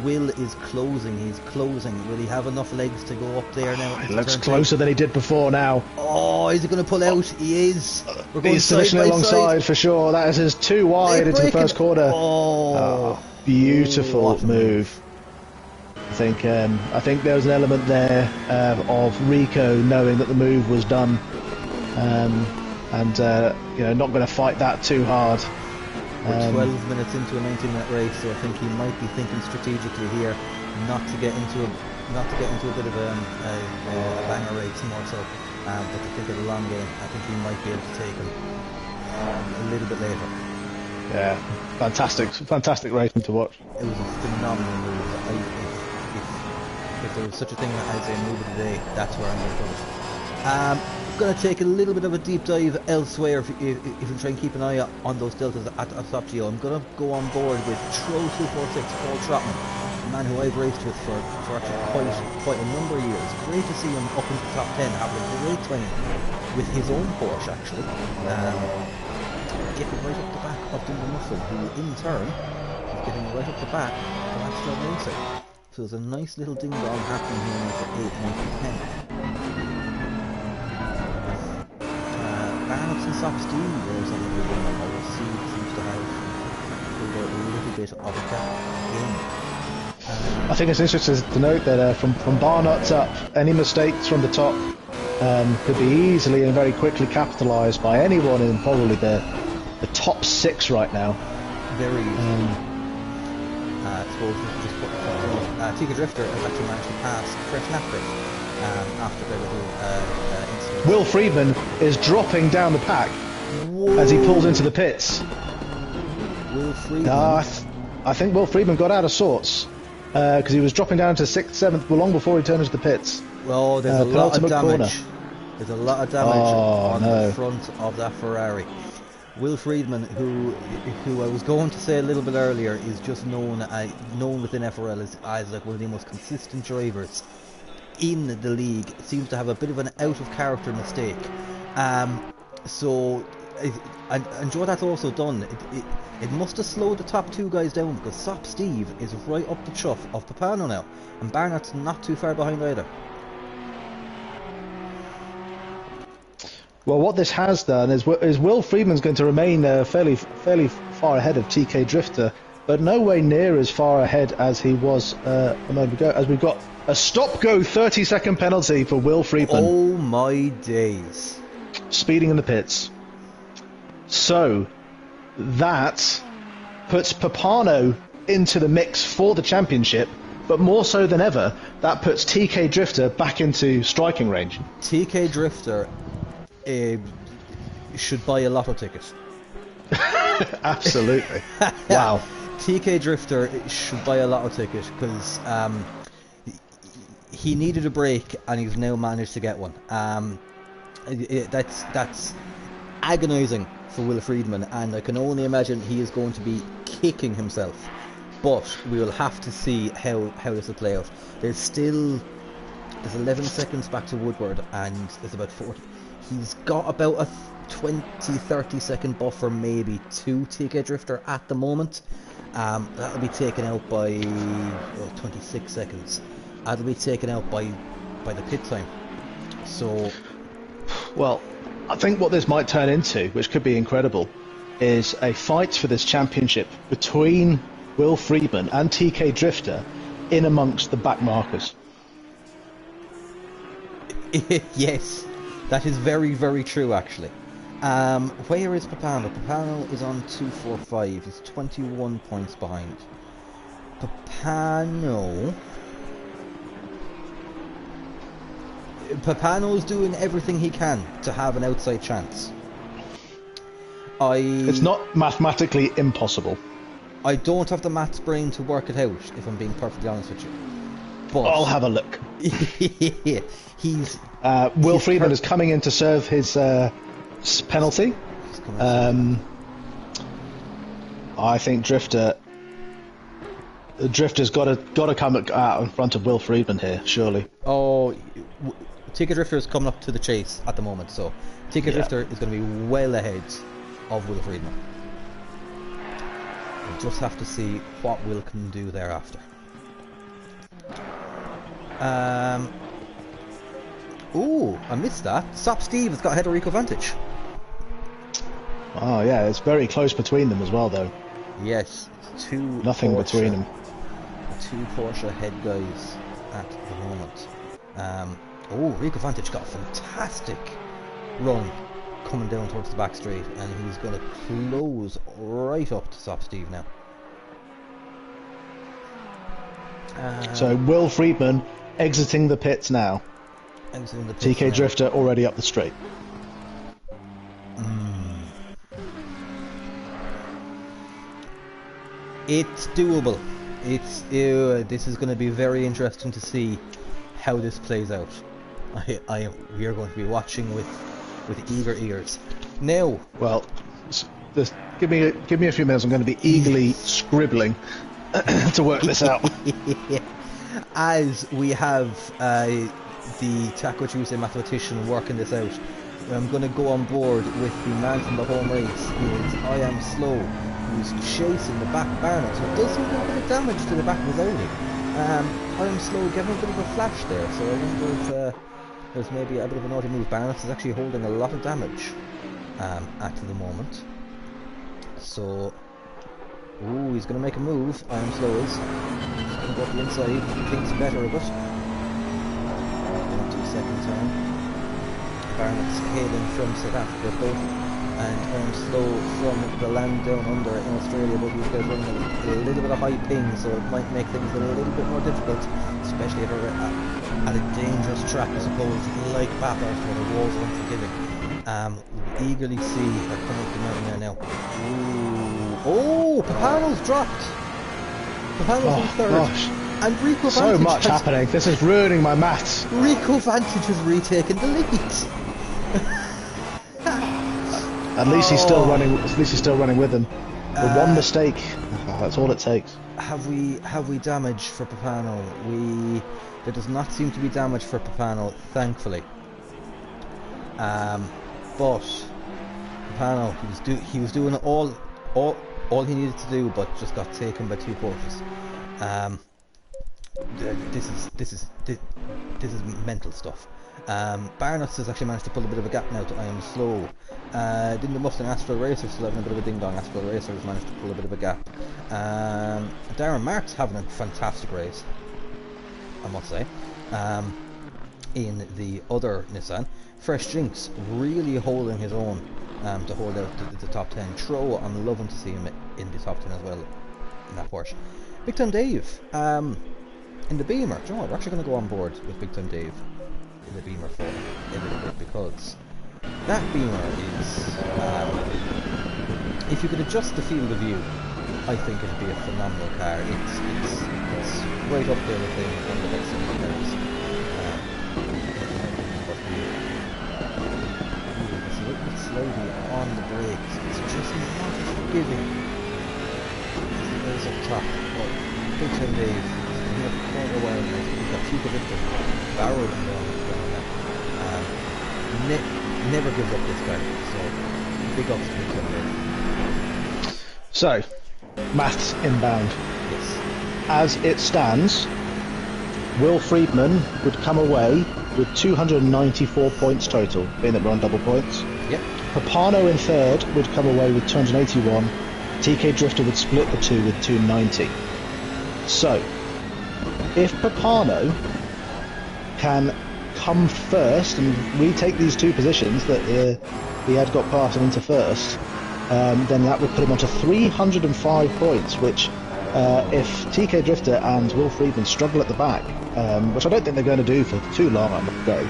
Will is closing. He's closing. Will he have enough legs to go up there now? He looks closer than he did before now. Oh, is he going to pull out? He is. We're going He's finishing alongside for sure. That is his too wide into the first corner. Oh, beautiful move. I think there was an element there of Rico knowing that the move was done, and not going to fight that too hard. We're 12 minutes into a 90-minute race, so I think he might be thinking strategically here, not to get into a bit of a banger race more so, but to think of the long game. I think he might be able to take him a little bit later. Yeah, fantastic racing to watch. It was a phenomenal move. If there was such a thing as a move of the day, that's where I'm going to put it. I'm going to take a little bit of a deep dive elsewhere if you try and keep an eye on those deltas at Top Geo. I'm going to go on board with Troll246, Paul Trotman, a man who I've raced with for actually quite a number of years. Great to see him up into the top 10, having a great time with his own Porsche actually. Getting right up the back of Dundee Muffin, who in turn is getting right up the back of Astral Racer. So there's a nice little ding dong happening here for 8, 9, and 10. Barnabas and Soft Steve is on the good one. I will see seems to have a little bit of a gap again. I think it's interesting to note that from bar nuts up, any mistakes from the top could be easily and very quickly capitalised by anyone in probably the top 6 right now. Very easy. I suppose just put Tika Drifter has actually managed to pass Fresh Napfit after their little incident. Will Friedman is dropping down the pack. Whoa. As he pulls into the pits. Will Friedman? I think Will Friedman got out of sorts because he was dropping down to 6th, 7th long before he turned into the pits. Well, there's a lot of damage. Corner. There's a lot of damage on the front of that Ferrari. Will Friedman, who I was going to say a little bit earlier, is just known within FRL as like one of the most consistent drivers in the league. Seems to have a bit of an out of character mistake. And what that's also done, it must have slowed the top 2 guys down, because Sop Steve is right up the chuff of Papano now, and Barnett's not too far behind either. Well, what this has done is Will Friedman's going to remain fairly far ahead of TK Drifter, but no way near as far ahead as he was a moment ago, as we've got a stop-go 30-second penalty for Will Friedman. Oh my days. Speeding in the pits. So, that puts Papano into the mix for the championship, but more so than ever, that puts TK Drifter back into striking range. TK Drifter should buy a lotto ticket. Absolutely. Wow. TK Drifter should buy a lotto ticket because he needed a break and he's now managed to get one. That's agonising for Will Friedman, and I can only imagine he is going to be kicking himself. But we will have to see how this will play out. There's 11 seconds back to Woodward, and there's about 40. He's got about a 20-30 second buffer maybe to TK Drifter at the moment. That'll be taken out by 26 seconds. That'll be taken out by the pit time. So, well, I think what this might turn into, which could be incredible, is a fight for this championship between Will Friedman and TK Drifter in amongst the back markers. Yes. That is very, very true, actually. Where is Papano? Papano is on 245. He's 21 points behind. Papano's doing everything he can to have an outside chance. It's not mathematically impossible. I don't have the maths brain to work it out, if I'm being perfectly honest with you. But I'll have a look. He's Will Friedman is coming in to serve his penalty. I think Drifter's got to come out in front of Will Friedman here, surely. Oh, TK Drifter is coming up to the chase at the moment, so TK Drifter is going to be well ahead of Will Friedman. We'll just have to see what Will can do thereafter. Ooh, I missed that. Sop Steve has got ahead of Rico Vantage. Oh yeah, it's very close between them as well, though. Yes, nothing between them. two Porsche head guys at the moment. Oh, Rico Vantage got a fantastic run coming down towards the back straight, and he's going to close right up to stop Steve now. So Will Friedman exiting the pits now. Exiting the pits TK now. Drifter already up the straight. It's doable. This is going to be very interesting to see how this plays out. We are going to be watching with eager ears. Now, well, give me a few minutes. I'm going to be eagerly scribbling to work this out. As we have the Taco Tuesday mathematician working this out, I'm going to go on board with the man from the home race, who is I Am Slow, who's chasing the back Barnett. So it does seem to have a bit of damage to the back of his Audi. I Am Slow giving a bit of a flash there, so I wonder if there's maybe a bit of an naughty move. Barnett is actually holding a lot of damage at the moment. So, ooh, he's going to make a move. I Am Slow is. He's going to go up the inside, thinks better of it. Going up to the second turn. Barnett's hailing from South Africa both, and I Am Slow from the land down under in Australia, but these guys running a little bit of high ping, so it might make things a little bit more difficult, especially at a dangerous track, I suppose, like Bathurst, where the walls are unforgiving. Eagerly see her coming up the mountain there now. Ooh. Oh, Papano's dropped. Papano's in third. Gosh. And Rico so Vantage much happening. This is ruining my maths. Rico Vantage has retaken the lead. At least he's still running. At least he's still running with them. With one mistake, that's all it takes. Have we damage for Papano? There does not seem to be damage for Papano, thankfully. But Papano, he was doing all he needed to do, but just got taken by two Porsches. This is mental stuff. Barnett has actually managed to pull a bit of a gap now to I Am Slow. Didn't do much in Astral Racer, still having a bit of a ding dong. Astral Racer has managed to pull a bit of a gap. Darren Marks having a fantastic race, I must say. In the other Nissan, Fresh Jinx really holding his own to hold out the top 10. Tro, I'm loving to see him in the top 10 as well in that Porsche. Big Time Dave in the Beamer. Do you know what? We're actually going to go on board with Big Time Dave in the Beamer for a little bit, because that Beamer is, if you could adjust the field of view, I think it'd be a phenomenal car. It's right up there with one of the best in the cars. It's a little bit slowly on the brakes. It's just not as forgiving as it is up top. But Big Time Dave, he's been quite a while now. He's got Chico Victor barreled him down. Never gives up this guy, so big ups to Big Time Dave. So, maths inbound. Yes. As it stands, Will Friedman would come away with 294 points total, being that we're on double points. Yep. Papano in third would come away with 281. TK Drifter would split the two with 290. So, if Papano can come first and retake these two positions that he had got past him into first, then that would put him onto 305 points, which if TK Drifter and Will Friedman struggle at the back, which I don't think they're going to do for too long, I must go,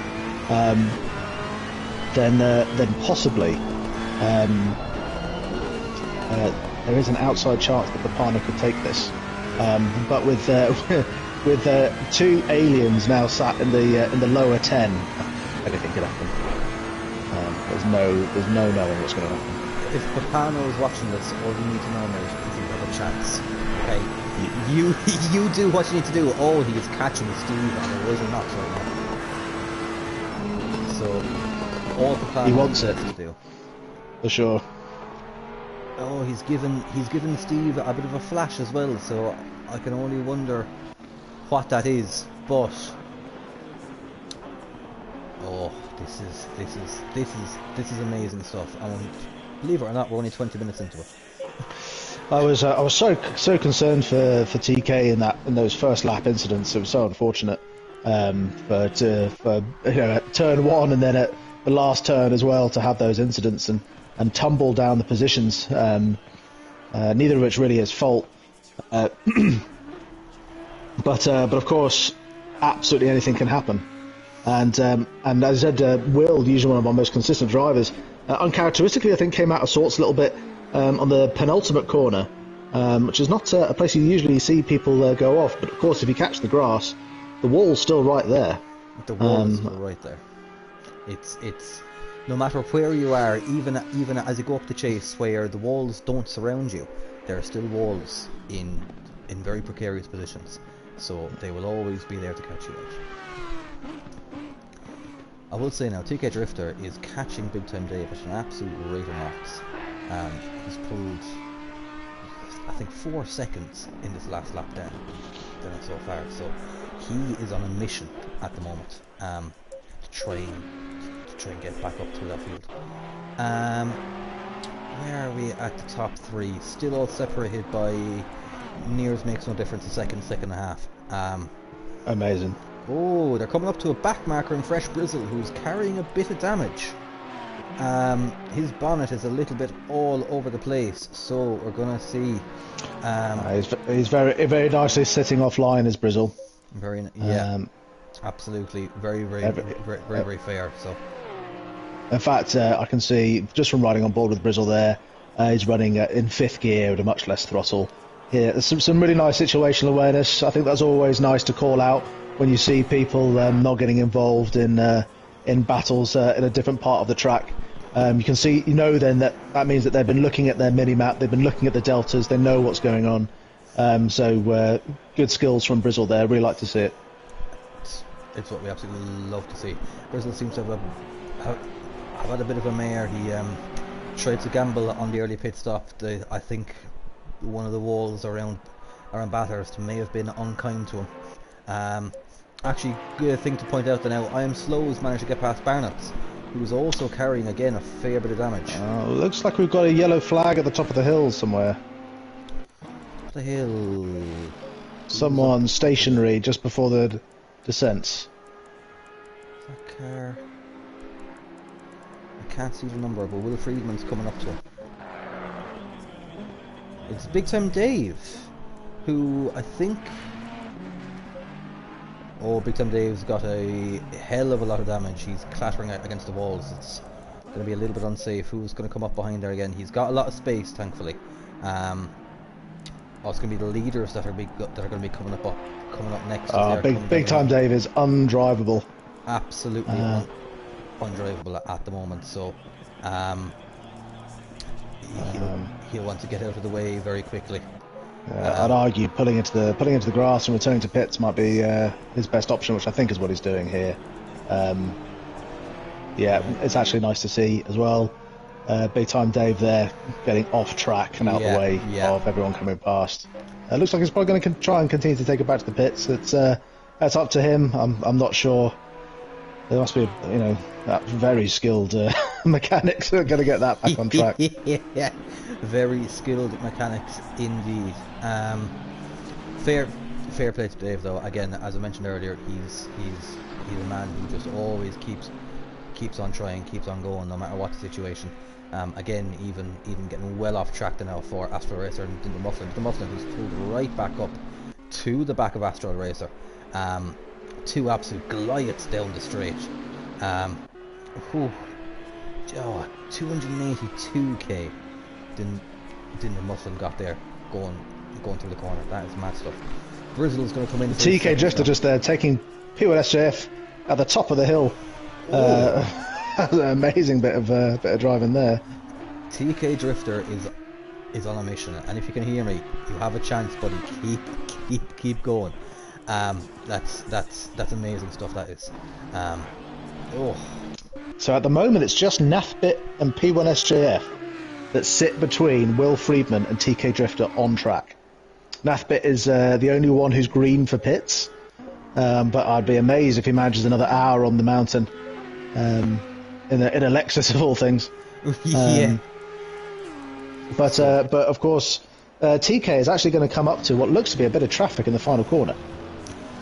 then possibly there is an outside chance that Papano could take this. But with two aliens now sat in the lower 10, anything could happen. There's no knowing what's going to happen. If Papano is watching this, all you need to know, mate, is you have a chance. Okay, you do what you need to do. Oh, he is catching Steve on a rising knots right now. So all Papano he wants it to do, for sure. Oh, he's given Steve a bit of a flash as well. So I can only wonder what that is. But oh, this is amazing stuff. And believe it or not, we're only 20 minutes into it. I was so concerned for TK in those first lap incidents. It was so unfortunate. But for at turn one and then at the last turn as well to have those incidents and tumble down the positions. Neither of which really his fault. But of course, absolutely anything can happen. And as I said, Will, usually one of our most consistent drivers, uncharacteristically I think came out of sorts a little bit on the penultimate corner, which is not a place you usually see people go off. But of course, if you catch the grass, the wall's still right there. The wall is still right there. It's no matter where you are, even as you go up the chase, where the walls don't surround you, there are still walls in very precarious positions. So they will always be there to catch you out. I will say now, TK Drifter is catching Big Time Dave at an absolute rate of knots. He's pulled, I think, 4 seconds in this last lap down so far. So he is on a mission at the moment to try and get back up to that field. Where are we at the top 3? Still all separated by nears makes no difference, a second and a half. Amazing. Oh, they're coming up to a back marker in Fresh Brizzle, who's carrying a bit of damage. His bonnet is a little bit all over the place, so we're gonna see. He's very nicely sitting offline as Brizzle. Absolutely, very fair. So, in fact, I can see just from riding on board with Brizzle there, he's running in 5th gear with a much less throttle. Yeah, there's some really nice situational awareness. I think that's always nice to call out when you see people not getting involved in battles in a different part of the track. You can see, then that means that they've been looking at their mini-map, they've been looking at the deltas, they know what's going on. So good skills from Brizzle there, really like to see it. It's what we absolutely love to see. Brizzle seems to have had a bit of a mare. He tried to gamble on the early pit stop. I think one of the walls around Bathurst may have been unkind to him. Actually, good thing to point out that now I Am Slow's managed to get past Barnett's, who's also carrying again a fair bit of damage. Looks like we've got a yellow flag at the top of the hill somewhere. The hill. Someone stationary just before the descents. That car. I can't see the number, but Will Friedman's coming up to him. It's Big Time Dave, who I think... Oh, Big Time Dave's got a hell of a lot of damage. He's clattering against the walls. It's going to be a little bit unsafe. Who's going to come up behind there again? He's got a lot of space, thankfully. It's going to be the leaders that are going to be coming up next. Big Time Dave is undrivable. Absolutely undrivable at the moment. So he'll want to get out of the way very quickly. I'd argue pulling into the grass and returning to pits might be his best option, which I think is what he's doing here. It's actually nice to see as well. Big Time Dave there getting off track and out of the way of everyone coming past. Looks like he's probably going to try and continue to take it back to the pits. That's up to him. I'm not sure. There must be, that very skilled mechanics who are going to get that back on track. Yeah, very skilled mechanics indeed. Fair play to Dave though. Again, as I mentioned earlier, he's a man who just always keeps on trying, keeps on going, no matter what the situation. Again, even getting well off track now for Astral Racer and the Mufflin. The Mufflin who's pulled right back up to the back of Astral Racer. 2 absolute Goliaths down the straight. 282k. Then the Mufflin got there going through the corner. That is mad stuff. Brizzle's going to come in. TK Drifter just there taking P1SJF at the top of the hill. An amazing bit of driving there. TK Drifter is on a mission, and if you can hear me, you have a chance, buddy. Keep going. That's amazing stuff. That is. So at the moment, it's just Nathbit and P1SJF that sit between Will Friedman and TK Drifter on track. Nathbit is the only one who's green for pits, but I'd be amazed if he manages another hour on the mountain in a Lexus of all things. Yeah. But of course, TK is actually going to come up to what looks to be a bit of traffic in the final corner.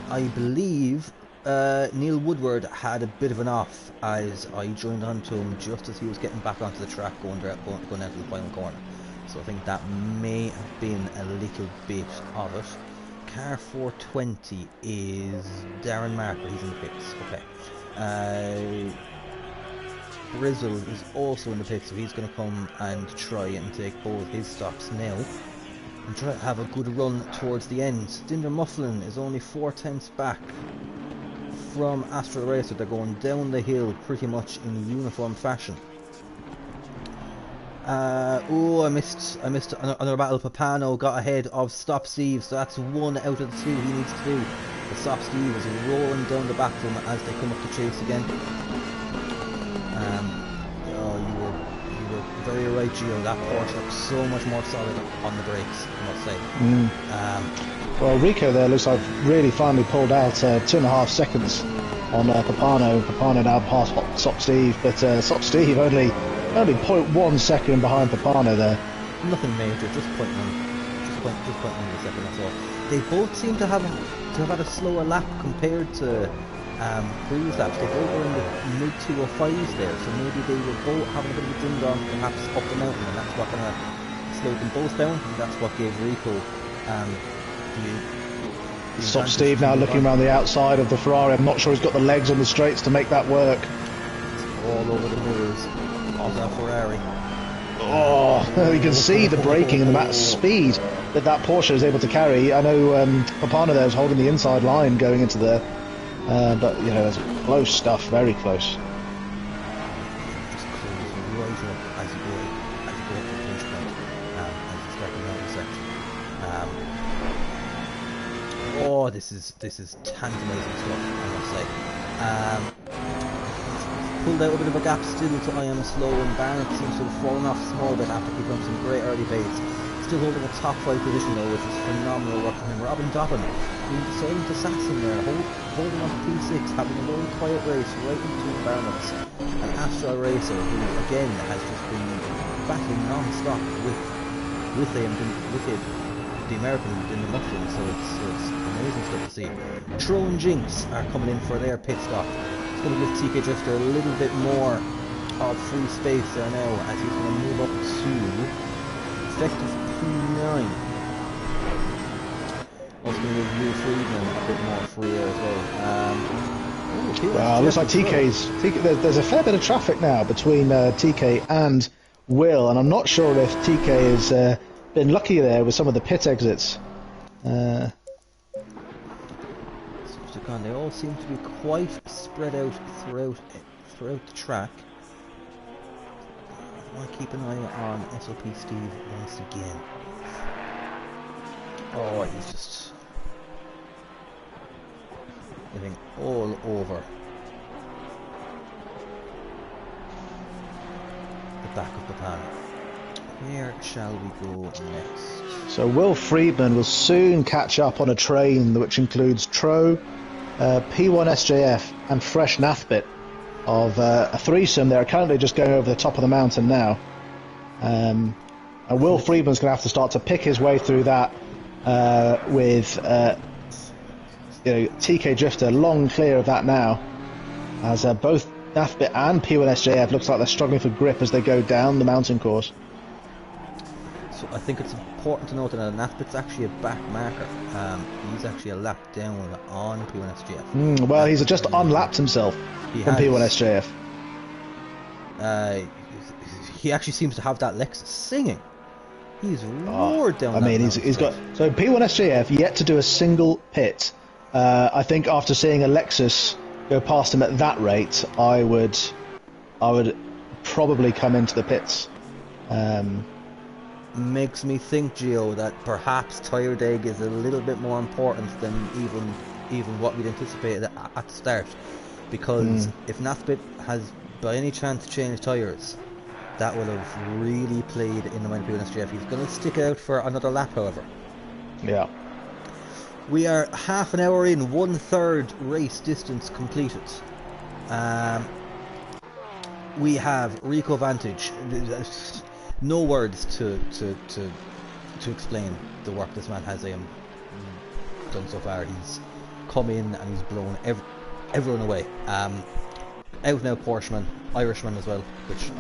I believe Neil Woodward had a bit of an off as I joined onto him just as he was getting back onto the track going down to the final corner. So I think that may have been a little bit of it. Car 420 is Darren Marker, he's in the pits. Okay. Brizzle is also in the pits, so he's going to come and try and take both his stops now and try to have a good run towards the end. Dinder Mufflin is only 4/10 back from Astral Racer. They're going down the hill pretty much in uniform fashion. I missed another battle. Papano got ahead of Stop Steve, so that's 1 out of the 2 he needs to do. But Stop Steve is roaring down the back from as they come up to chase again. You were very right, Gio. That Porsche looks so much more solid on the brakes, I must say. Well, Rico there looks like really finally pulled out 2.5 seconds on Papano. Papano now past Stop Steve, but Stop Steve only 0.1 second behind Papano there. Nothing major, just 0.1 of a second, that's all. They both seem to have had a slower lap compared to previous laps. They both were in the mid 205s there, so maybe they were both having a bit of a ding dong perhaps up the mountain, and that's what kind of slowed them both down, and that's what gave Rico the Stop Steve now looking around the outside of the Ferrari. I'm not sure he's got the legs on the straights to make that work. It's all over the mirrors of that Ferrari. Oh, you can see the braking and the amount of speed that Porsche is able to carry. I know Papano there was holding the inside line going into there, but you know, it's close stuff, very close. Just close right up as you go up to the finish point, as you start the mountain section. This is tantalising stuff, I must say. Pulled out a bit of a gap still to I Am Slow, and Barnett seems to have fallen off a small bit after picking up some great early pace. Still holding a top 5 position though, which is phenomenal work from him. Robin Dobbin being the silent assassin there, holding on to P6, having a very quiet race right into the Barnett's. And Astral Racer, who again has just been battling non-stop with the American in the Mufflin, so it's amazing stuff to see. Tro and Jinx are coming in for their pit stop. Going to give TK Drifter a little bit more of free space there now as he's going to move up to effective P9. Also going to give Lou Friedman a bit more free there as well. Well, looks like there's a fair bit of traffic now between TK and Will, and I'm not sure if TK has been lucky there with some of the pit exits. They all seem to be quite spread out throughout the track. I want to keep an eye on SOP Steve once again. Oh, he's just getting all over the back of the pan. Where shall we go next? So Will Friedman will soon catch up on a train which includes Tro, P1 SJF and Fresh Nathbit of a threesome. They're currently just going over the top of the mountain now. And Will Friedman's going to have to start to pick his way through that with TK Drifter long clear of that now, as both Nathbit and P1 SJF looks like they're struggling for grip as they go down the mountain course. So I think it's important to note that Nathbit's actually a back marker. He's actually a lap down on P1 SJF. Well, he's just unlapped himself from P1 SJF. He actually seems to have that Lexus singing. He's roared down. I mean, he's got so P1 SJF yet to do a single pit. I think after seeing a Lexus go past him at that rate, I would probably come into the pits. Makes me think, Gio, that perhaps tyre deg is a little bit more important than even what we'd anticipated at the start, because if Nathbit has by any chance changed tyres, that will have really played in the mind of P1 SJF. He's going to stick out for another lap, however. Yeah. We are half an hour in, 1/3 race distance completed. We have Rico Vantage. No words to to explain the work this man has done so far. He's come in and he's blown everyone away. Out and out Porscheman, Irishman as well, which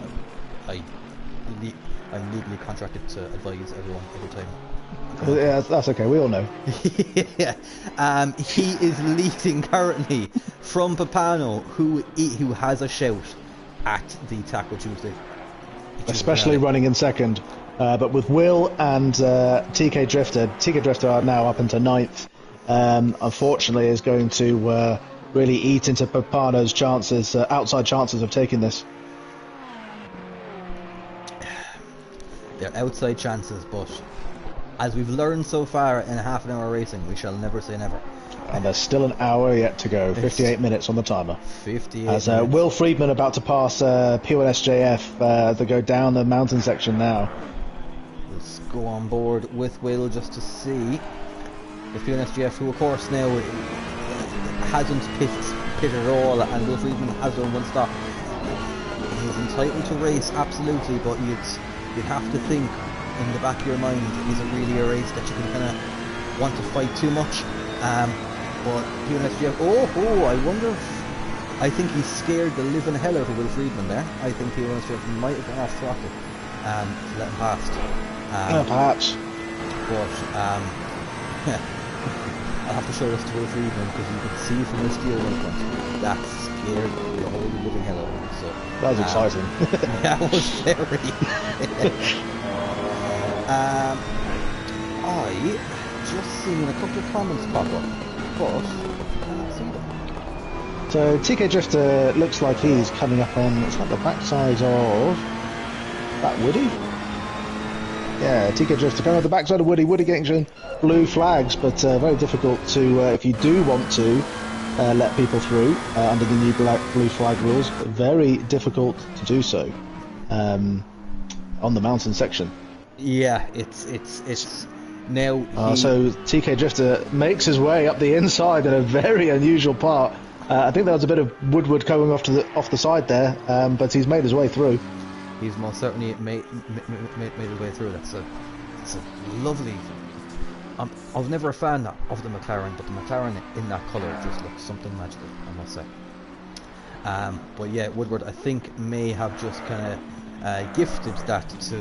I'm legally contracted to advise everyone every time. Yeah, that's okay. We all know. Yeah. He is leading currently from Papano, who has a shout at the Taco Tuesday. Especially running in second. But with Will and TK Drifter are now up into 9th. Unfortunately, is going to really eat into Papano's chances, outside chances of taking this. They're outside chances, but as we've learned so far in a half an hour racing, we shall never say never. And there's still an hour yet to go. 58 minutes on the timer. 58 as minutes. Will Friedman about to pass P1SJF. They go down the mountain section now. Let's go on board with Will just to see if P1SJF, who of course now hasn't pitted at all, and Will Friedman has done one stop. He's entitled to race, absolutely, but you'd have to think in the back of your mind, is it really a race that you can kind of want to fight too much? But P1SJF, I wonder if, I think he scared the living hell out of Will Friedman there. I think P1SJF might have gone off throttle to let him past. Perhaps. But I'll have to show this to Will Friedman, because you can see from the steering wheel that scared the whole living hell out of him. So that was exciting. that was very. I just seen a couple of comments pop up, but I can't see them. So TK Drifter looks like he's coming up on, it's like the backside of that Woody. Yeah, TK Drifter coming up the backside of Woody. Woody getting blue flags, but very difficult to, if you do want to let people through under the new blue flag rules, very difficult to do so on the mountain section. Yeah, it's now. So TK Drifter makes his way up the inside in a very unusual part. I think there was a bit of Woodward coming off the side there, but he's made his way through. He's most certainly made his way through. It's a lovely. I was never a fan of the McLaren, but the McLaren in that colour just looks something magical, I must say. But yeah, Woodward I think may have just kind of gifted that to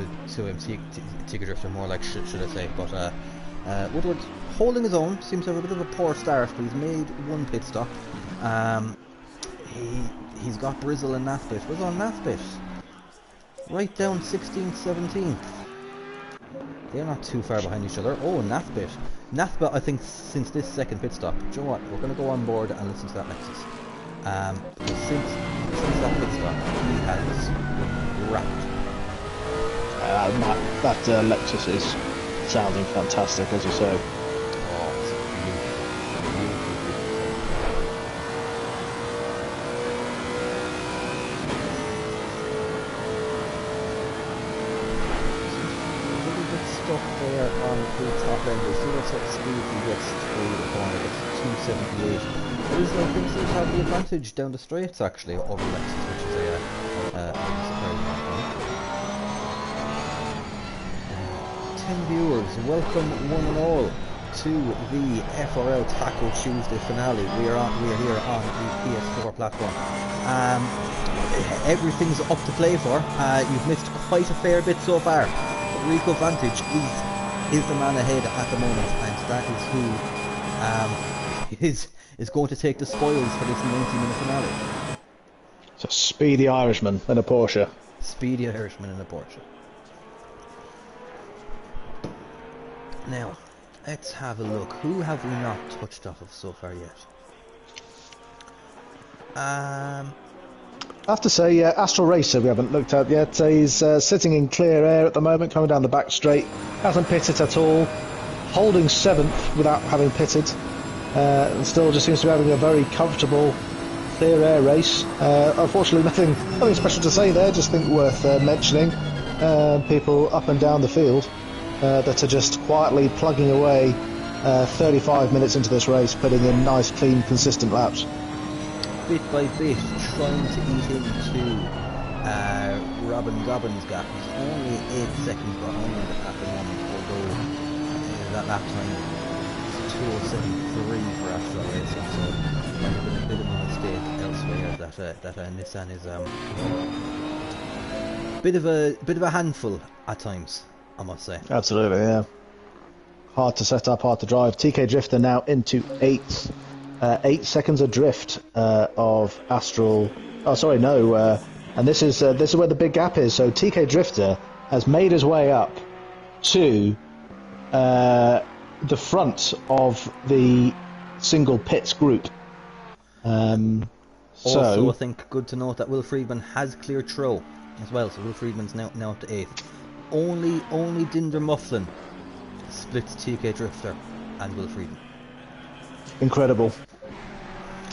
him, TK Drifter more like should I say. But Woodward holding his own, seems to have a bit of a poor start, but he's made one pit stop. He's got Brizzle and Nathbit. Was on Nathbit. Right down 16th, 17th. They're not too far behind each other. Oh, Nathbit. Nathbit, I think, since this second pit stop. Do you know what? We're going to go on board and listen to that Lexus. Because since that pit stop, he has wrapped. That Lexus is sounding fantastic, as you say. Oh, it's beautiful. Stuck there on the top end. As soon as that speed he gets through the corner, it's 278. Rizzo thinks he'll have the advantage down the straights actually over Lexus, which is a surprising point. 10 viewers, welcome one and all to the FRL Taco Tuesday finale. We are here on the PS4 platform. Everything's up to play for. You've missed quite a fair bit so far. Rico Vantage is the man ahead at the moment, and that is who is going to take the spoils for this 90-minute finale. It's a speedy Irishman in a Porsche. Speedy Irishman in a Porsche. Now, let's have a look. Who have we not touched off of so far yet? I have to say, Astral Racer we haven't looked at yet. He's sitting in clear air at the moment, coming down the back straight. Hasn't pitted at all. Holding 7th without having pitted. And still just seems to be having a very comfortable, clear air race. Unfortunately, nothing special to say there. Just think worth mentioning. People up and down the field that are just quietly plugging away 35 minutes into this race, putting in nice, clean, consistent laps. Bit by bit, trying to eat into Robin Dobbin's gap is only 8 seconds behind at the moment, although that lap time is 2:07.3 for Astral Racing, so it might have been a bit of a mistake elsewhere that Nissan is bit of a handful at times, I must say. Absolutely, yeah. Hard to set up, hard to drive. TK Drifter now into 8 seconds adrift of Astral. Oh, sorry, no. And this is where the big gap is. So TK Drifter has made his way up to the front of the single pits group. Also, I think good to note that Will Friedman has cleared throw as well. So Will Friedman's now up to 8th. Only Dinder Mufflin splits TK Drifter and Will Friedman. Incredible.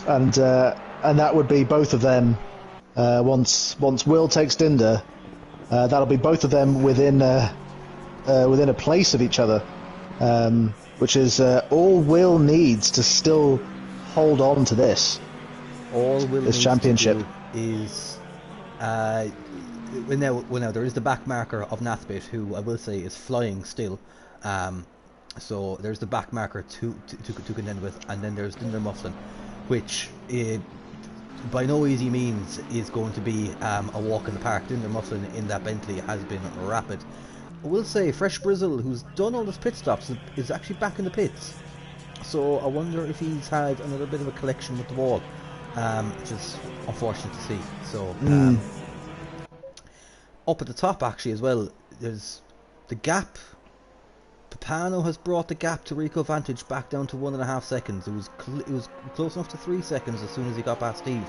And that would be both of them. Once Will takes Dinder, that'll be both of them within a place of each other, which is all Will needs to still hold on to this. All Will this needs championship to do is now there is the back marker of Nathbit, who I will say is flying still. So there's the back marker to contend with, and then there's Dinder Mufflin, which by no easy means is going to be a walk in the park. Dinder Mufflin in that Bentley has been rapid. I will say Fresh Brizzle, who's done all his pit stops, is actually back in the pits. So I wonder if he's had another bit of a collection with the wall, which is unfortunate to see. So up at the top actually as well, there's the gap. Papano has brought the gap to Rico Vantage back down to 1.5 seconds. It was close enough to 3 seconds as soon as he got past Steve.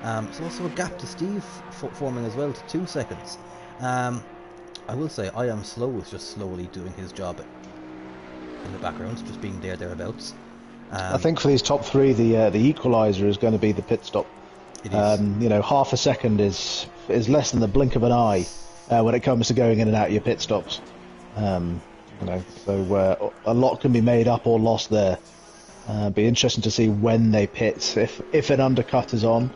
There's also a gap to Steve forming as well to 2 seconds. I will say I Am Slow is just slowly doing his job in the background, just being thereabouts. I think for these top three, the equaliser is going to be the pit stop. It is. Half a second is less than the blink of an eye when it comes to going in and out of your pit stops. So a lot can be made up or lost there. Be interesting to see when they pit, if an undercut is on.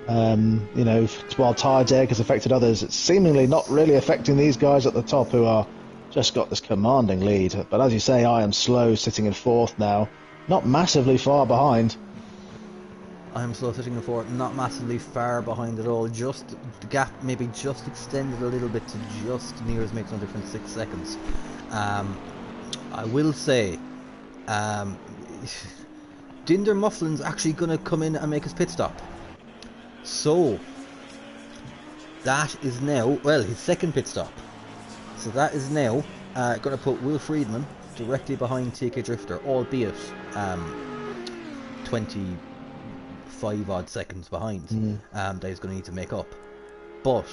While tired egg has affected others, it's seemingly not really affecting these guys at the top who are just got this commanding lead. But as you say, I Am Slow sitting in 4th now, not massively far behind. I Am Slow sitting in 4th, not massively far behind at all. Just the gap maybe just extended a little bit to just near as makes no difference 6 seconds. I will say, Dinder Mufflin's actually going to come in and make his pit stop. So that is now, his second pit stop. So that is now going to put Will Friedman directly behind TK Drifter, albeit 25 odd seconds behind. That he's going to need to make up. But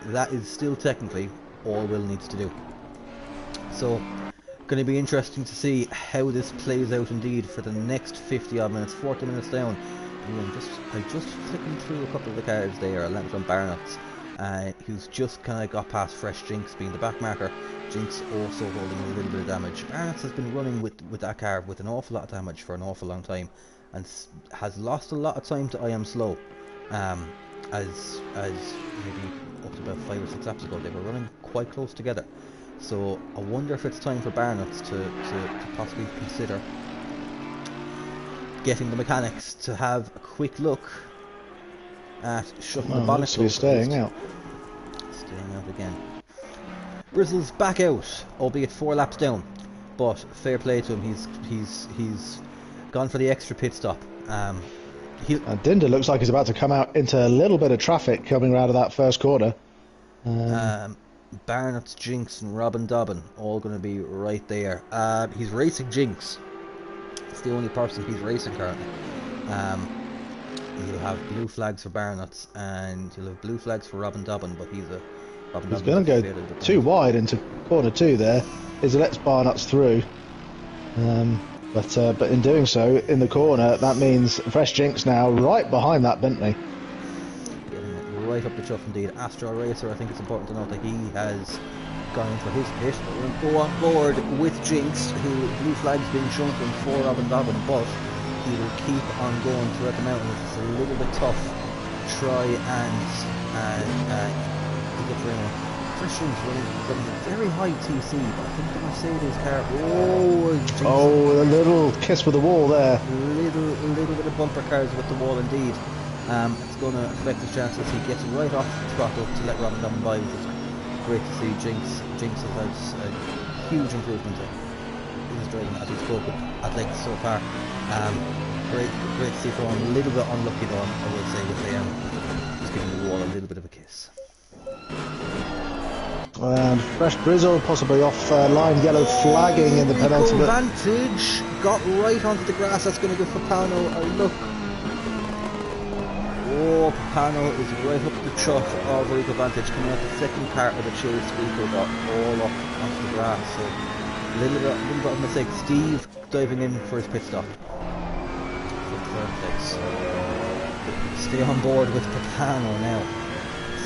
that is still technically all Will needs to do. So going to be interesting to see how this plays out indeed for the next 50 odd minutes, 40 minutes down. I just flicking through a couple of the cars there. I landed on Barnett's, who's just kind of got past Fresh Jinx being the back marker. Jinx also holding a little bit of damage. Barnett's has been running with that car with an awful lot of damage for an awful long time, and has lost a lot of time to I Am Slow. As maybe up to about 5 or 6 laps ago, they were running quite close together. So I wonder if it's time for Barnett's to possibly consider getting the mechanics to have a quick look at shutting the bonnet closed. Staying out again. Brizzle's back out, albeit 4 laps down, but fair play to him. He's gone for the extra pit stop. And Dinder looks like he's about to come out into a little bit of traffic coming out of that first corner. Barnett's, Jinx and Robin Dobbin all going to be right there. He's racing Jinx. It's the only person he's racing currently. You'll have blue flags for Barnett's and you'll have blue flags for Robin Dobbin, but he's going to go too wide into corner 2 there. He lets Barnett's through. But in doing so, in the corner, that means Fresh Jinx now right behind that Bentley. Right up the chuff indeed. Astral Racer, I think it's important to note that he has gone in for his pit. We're going to go on board with Jinx, who blue flag's being shown to him for Robin Dobbin, but he will keep on going throughout the mountain. It's a little bit tough to try and Christian's running very high TC, but I think the Mercedes car. Oh, geez. Oh, a little kiss with the wall there. Little bit of bumper cars with the wall indeed. It's going to affect his chances. He gets right off the throttle to let Robin down by, which is great to see. Jinx has a huge improvement in his driving as he's spoken at length so far. Great to see from him. A little bit unlucky though, I will say, with just giving the wall a little bit of a kiss. And fresh drizzle, possibly off line, yellow flagging in the penultimate. Vantage got right onto the grass. That's going to give Papano a look. Oh, Papano is right up the chuff of Rico Vantage, coming out the second part of the chase. Rico got all up onto the grass. So a little bit of a mistake. Steve diving in for his pit stop for third place. Stay on board with Papano now.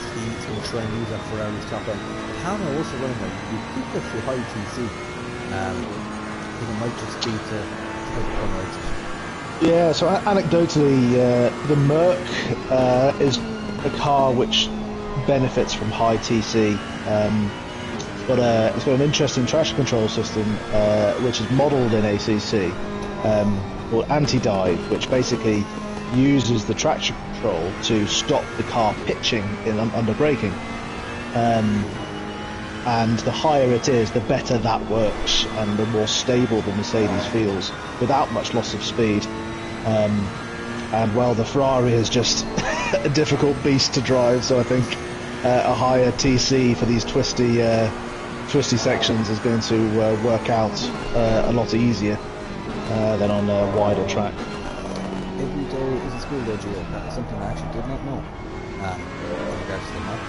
He's going to try and use that for around his top end. Papano also running a ridiculously high TC. I think it might just be to put the corner exit. Yeah, so anecdotally, the Merc is a car which benefits from high TC. It's got an interesting traction control system which is modelled in ACC called anti-dive, which basically uses the traction control to stop the car pitching under braking. And the higher it is, the better that works, and the more stable the Mercedes feels without much loss of speed. And well, the Ferrari is just a difficult beast to drive, so I think a higher TC for these twisty sections is going to work out a lot easier than on a wider track. Every day is a school day, Gio. That's something I actually did not know. In regards to the map.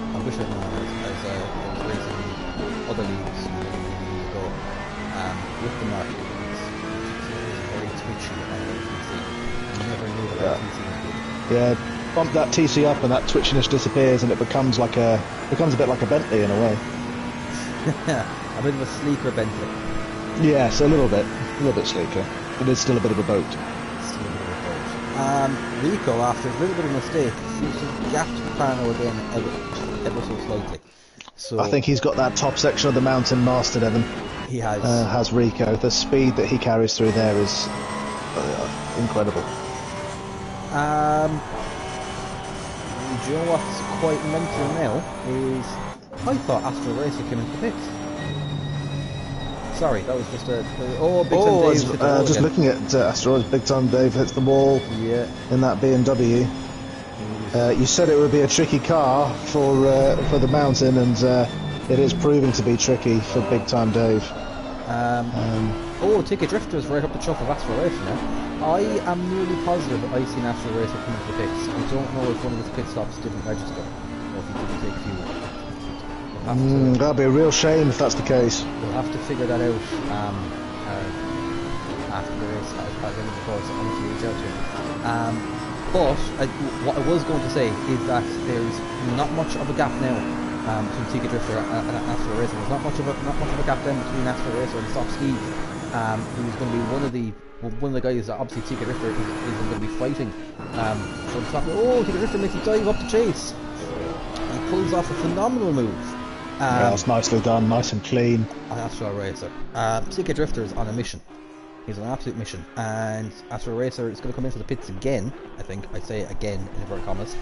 I wish I'd known as I was racing other leagues years ago. With the map, it's very twitchy on the TC. You never knew that TC was good. Yeah, bump that TC up and that twitchiness disappears, and it becomes a bit like a Bentley in a way. A bit of a sleeker Bentley. Yes, a little bit sleeker, but it's still a bit of a boat. Rico, after a little bit of a mistake, seems to have gapped Papano again ever so slightly. So I think he's got that top section of the mountain mastered, Evan. He has Rico. The speed that he carries through there is incredible. Do you know what's quite mental now is I thought Astro Racer came into the pits. Sorry, that was just Big Time Dave hit the wall just again. looking at Astro's Big Time Dave hits the wall in that BMW. You said it would be a tricky car for the mountain, and it is proving to be tricky for Big Time Dave. Ticket Drifter is right up the chuff of Astro Racer now. I am nearly positive that I've seen Astro Racer come into the pits. I don't know if one of his pit stops didn't register, or if he didn't take a few. That'd be a real shame if that's the case. We'll have to figure that out after the race. I'll get the course. I'll need to reach out to him. What I was going to say is that there's not much of a gap now between Ticket Drifter and Astro Racer. There's not much of a gap then between Astro Racer and Stop Steve, who's going to be one of the guys that obviously Ticket Drifter is going to be fighting for the top. Ticket Drifter makes a dive up the chase. He pulls off a phenomenal move. That's nicely done, nice and clean. Astro Racer. Ticket Drifter is on a mission. He's on an absolute mission, and Astro Racer is going to come into the pits again. I think I say again in inverted commas.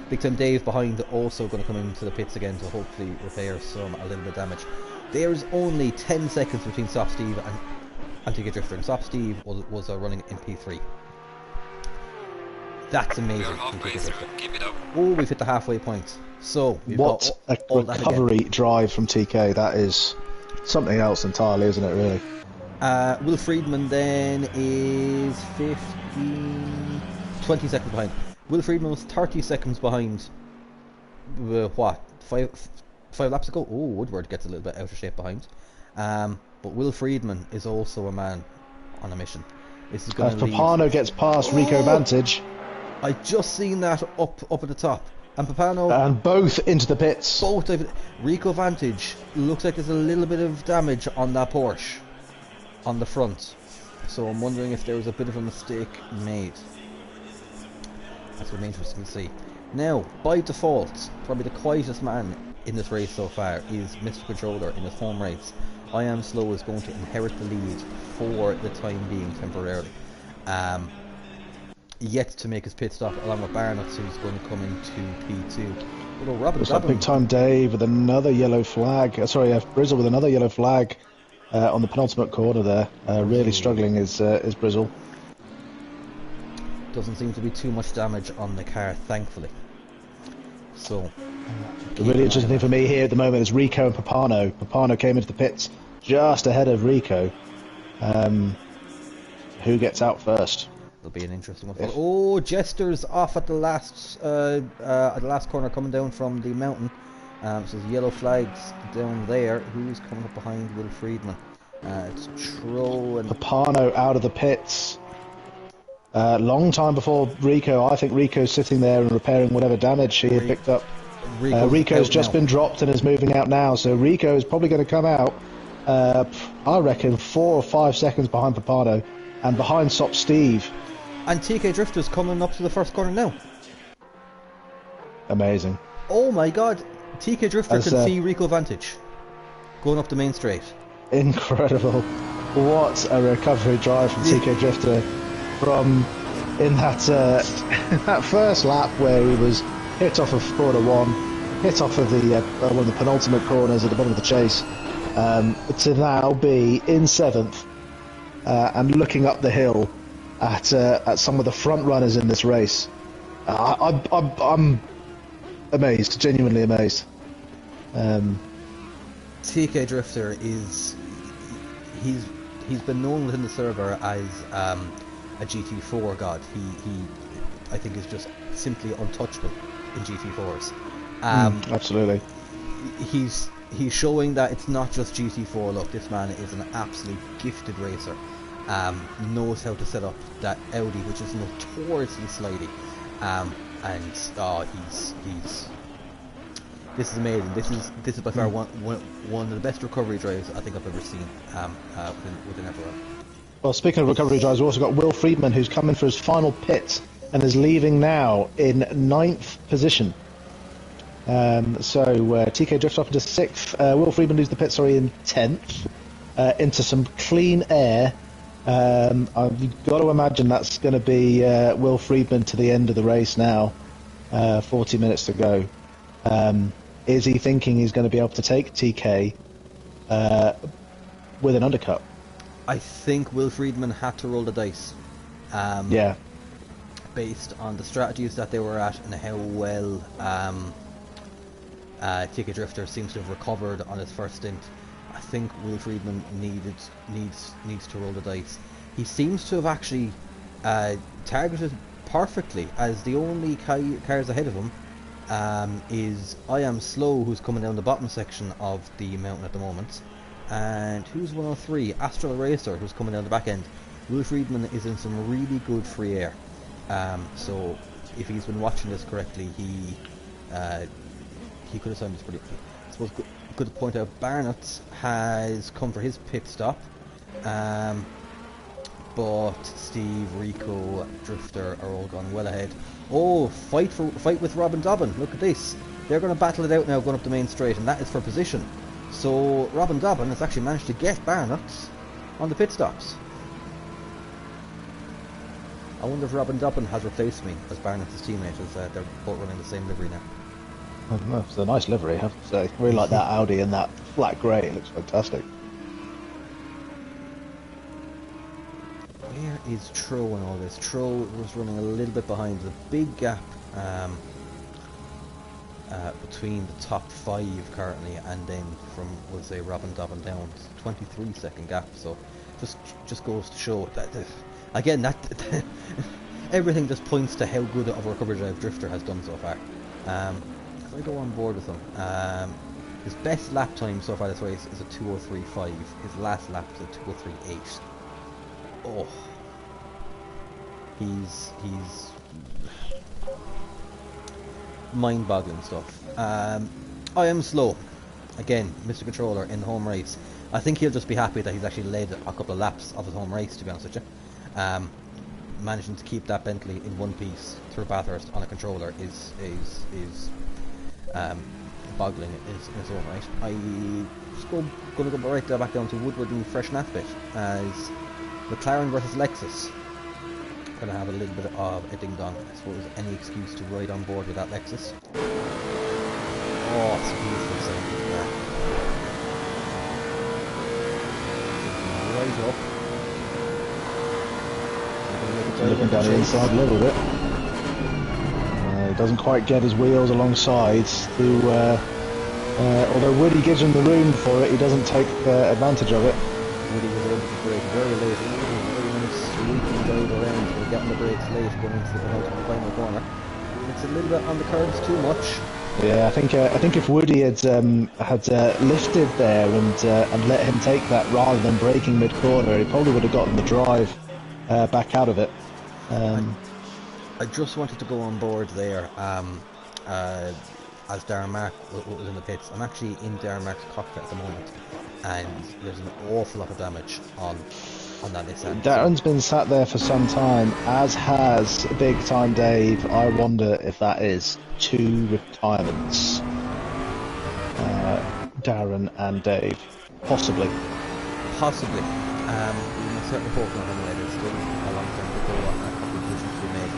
Big Time Dave behind also going to come into the pits again to hopefully repair a little bit of damage. There's only 10 seconds between Stop Steve and Ticket Drifter, and Stop Steve was running in P3. That's amazing. Keep it up. We've hit the halfway point. So we've what got a recovery drive from TK. That is something else entirely, isn't it, really? Will Friedman then is 20 seconds behind. Will Friedman was 30 seconds behind. Five laps ago? Woodward gets a little bit out of shape behind. But Will Friedman is also a man on a mission. This is going As Papano gets past Rico Vantage. I just seen that up at the top. And Papano... And both into the pits. Rico Vantage looks like there's a little bit of damage on that Porsche on the front. So I'm wondering if there was a bit of a mistake made. That's going to be interesting to see. Now, by default, probably the quietest man in this race so far is Mr. Controller in his home race. I Am Slow is going to inherit the lead for the time being temporarily. Yet to make his pit stop along with Barnett, who's going to come into P2. Although Robin Looks like Big Time Dave with another yellow flag. Sorry, Brizzle with another yellow flag on the penultimate corner there. Really struggling is Brizzle. Doesn't seem to be too much damage on the car, thankfully. So, the really interesting thing for me here at the moment is Rico and Papano. Papano came into the pits just ahead of Rico. Who gets out first? It'll be an interesting one. Oh, Jester's off at the last corner, coming down from the mountain. So there's yellow flags down there. Who's coming up behind Will Friedman? It's Tro and Papano out of the pits. Long time before Rico. I think Rico's sitting there and repairing whatever damage he had picked up. Rico's just been dropped and is moving out now. So Rico is probably going to come out. I reckon 4 or 5 seconds behind Papano, and behind Sop Steve. And TK Drifter's coming up to the first corner now. Amazing. Oh my god, TK Drifter can see Rico Vantage going up the main straight. Incredible. What a recovery drive from TK Drifter from in that first lap where he was hit off of corner 1, hit off of the one of the penultimate corners at the bottom of the chase, to now be in 7th and looking up the hill at some of the front runners in this race. I'm amazed, genuinely amazed. TK Drifter he's been known within the server as a GT4 god. He I think is just simply untouchable in GT4s. Absolutely. He's showing that it's not just GT4. Look, this man is an absolute gifted racer. Knows how to set up that Audi, which is notoriously slidey, and he's this is amazing. This is by far one of the best recovery drives I think I've ever seen within FRL. Well, speaking of recovery drives, we've also got Will Friedman, who's coming for his final pit and is leaving now in 9th position. So TK drifts off into 6th. Will Friedman leaves the pit, in 10th, into some clean air. You've got to imagine that's going to be Will Friedman to the end of the race now. 40 minutes to go. Is he thinking he's going to be able to take TK with an undercut? I think Will Friedman had to roll the dice. Yeah. Based on the strategies that they were at and how well TK Drifter seems to have recovered on his first stint. I think Will Friedman needs to roll the dice. He seems to have actually targeted perfectly, as the only cars ahead of him is I Am Slow, who's coming down the bottom section of the mountain at the moment, and who's 103? Astral Racer, who's coming down the back end. Will Friedman is in some really good free air. So if he's been watching this correctly, he could have timed this pretty. I suppose good to point out, Barnett has come for his pit stop, but Steve, Rico, Drifter are all gone well ahead. Oh, fight with Robin Dobbin. Look at this. They're going to battle it out now, going up the main straight, and that is for position. So Robin Dobbin has actually managed to get Barnett on the pit stops. I wonder if Robin Dobbin has replaced me as Barnett's teammate, as they're both running the same livery now. I don't know, it's a nice livery, I have to say. I really like that Audi and that flat grey, it looks fantastic. Where is Tro in all this? Tro was running a little bit behind. There's a big gap between the top 5 currently, and then from, we'll say, Robin Dobbin down. It's a 23-second gap, so just goes to show that again, that everything just points to how good of a recovery drive Drifter has done so far. If I go on board with him, his best lap time so far this race is a 2:03.5. His last lap is a 2:03.8. Oh, he's mind-boggling stuff. I Am Slow, again, Mr. Controller in the home race. I think he'll just be happy that he's actually led a couple of laps of his home race, to be honest with you. managing to keep that Bentley in one piece through Bathurst on a controller is boggling in its own right. I just going to go right there back down to Woodward and Freshnath bit as McLaren versus Lexus. Going to have a little bit of a ding dong. I suppose any excuse to ride on board with that Lexus. Oh, it's a beautiful sound there. Right up. Looking down the inside a little bit. He doesn't quite get his wheels alongside. Although Woody gives him the room for it, he doesn't take advantage of it. Woody was able to brake very late. Very nice sweeping dive around, but getting the brakes late going into the final corner. It's a little bit on the curves too much. Yeah, I think if Woody had lifted there and let him take that rather than braking mid corner, he probably would have gotten the drive back out of it. I just wanted to go on board there as Darren Mark was in the pits. I'm actually in Darren Mark's cockpit at the moment, and there's an awful lot of damage on that Nissan. Darren's been sat there for some time, as has Big Time Dave. I wonder if that is 2 retirements. Darren and Dave, possibly. Possibly. We must certainly hope not anyway. There's still a long time to go and a couple of decisions to be made.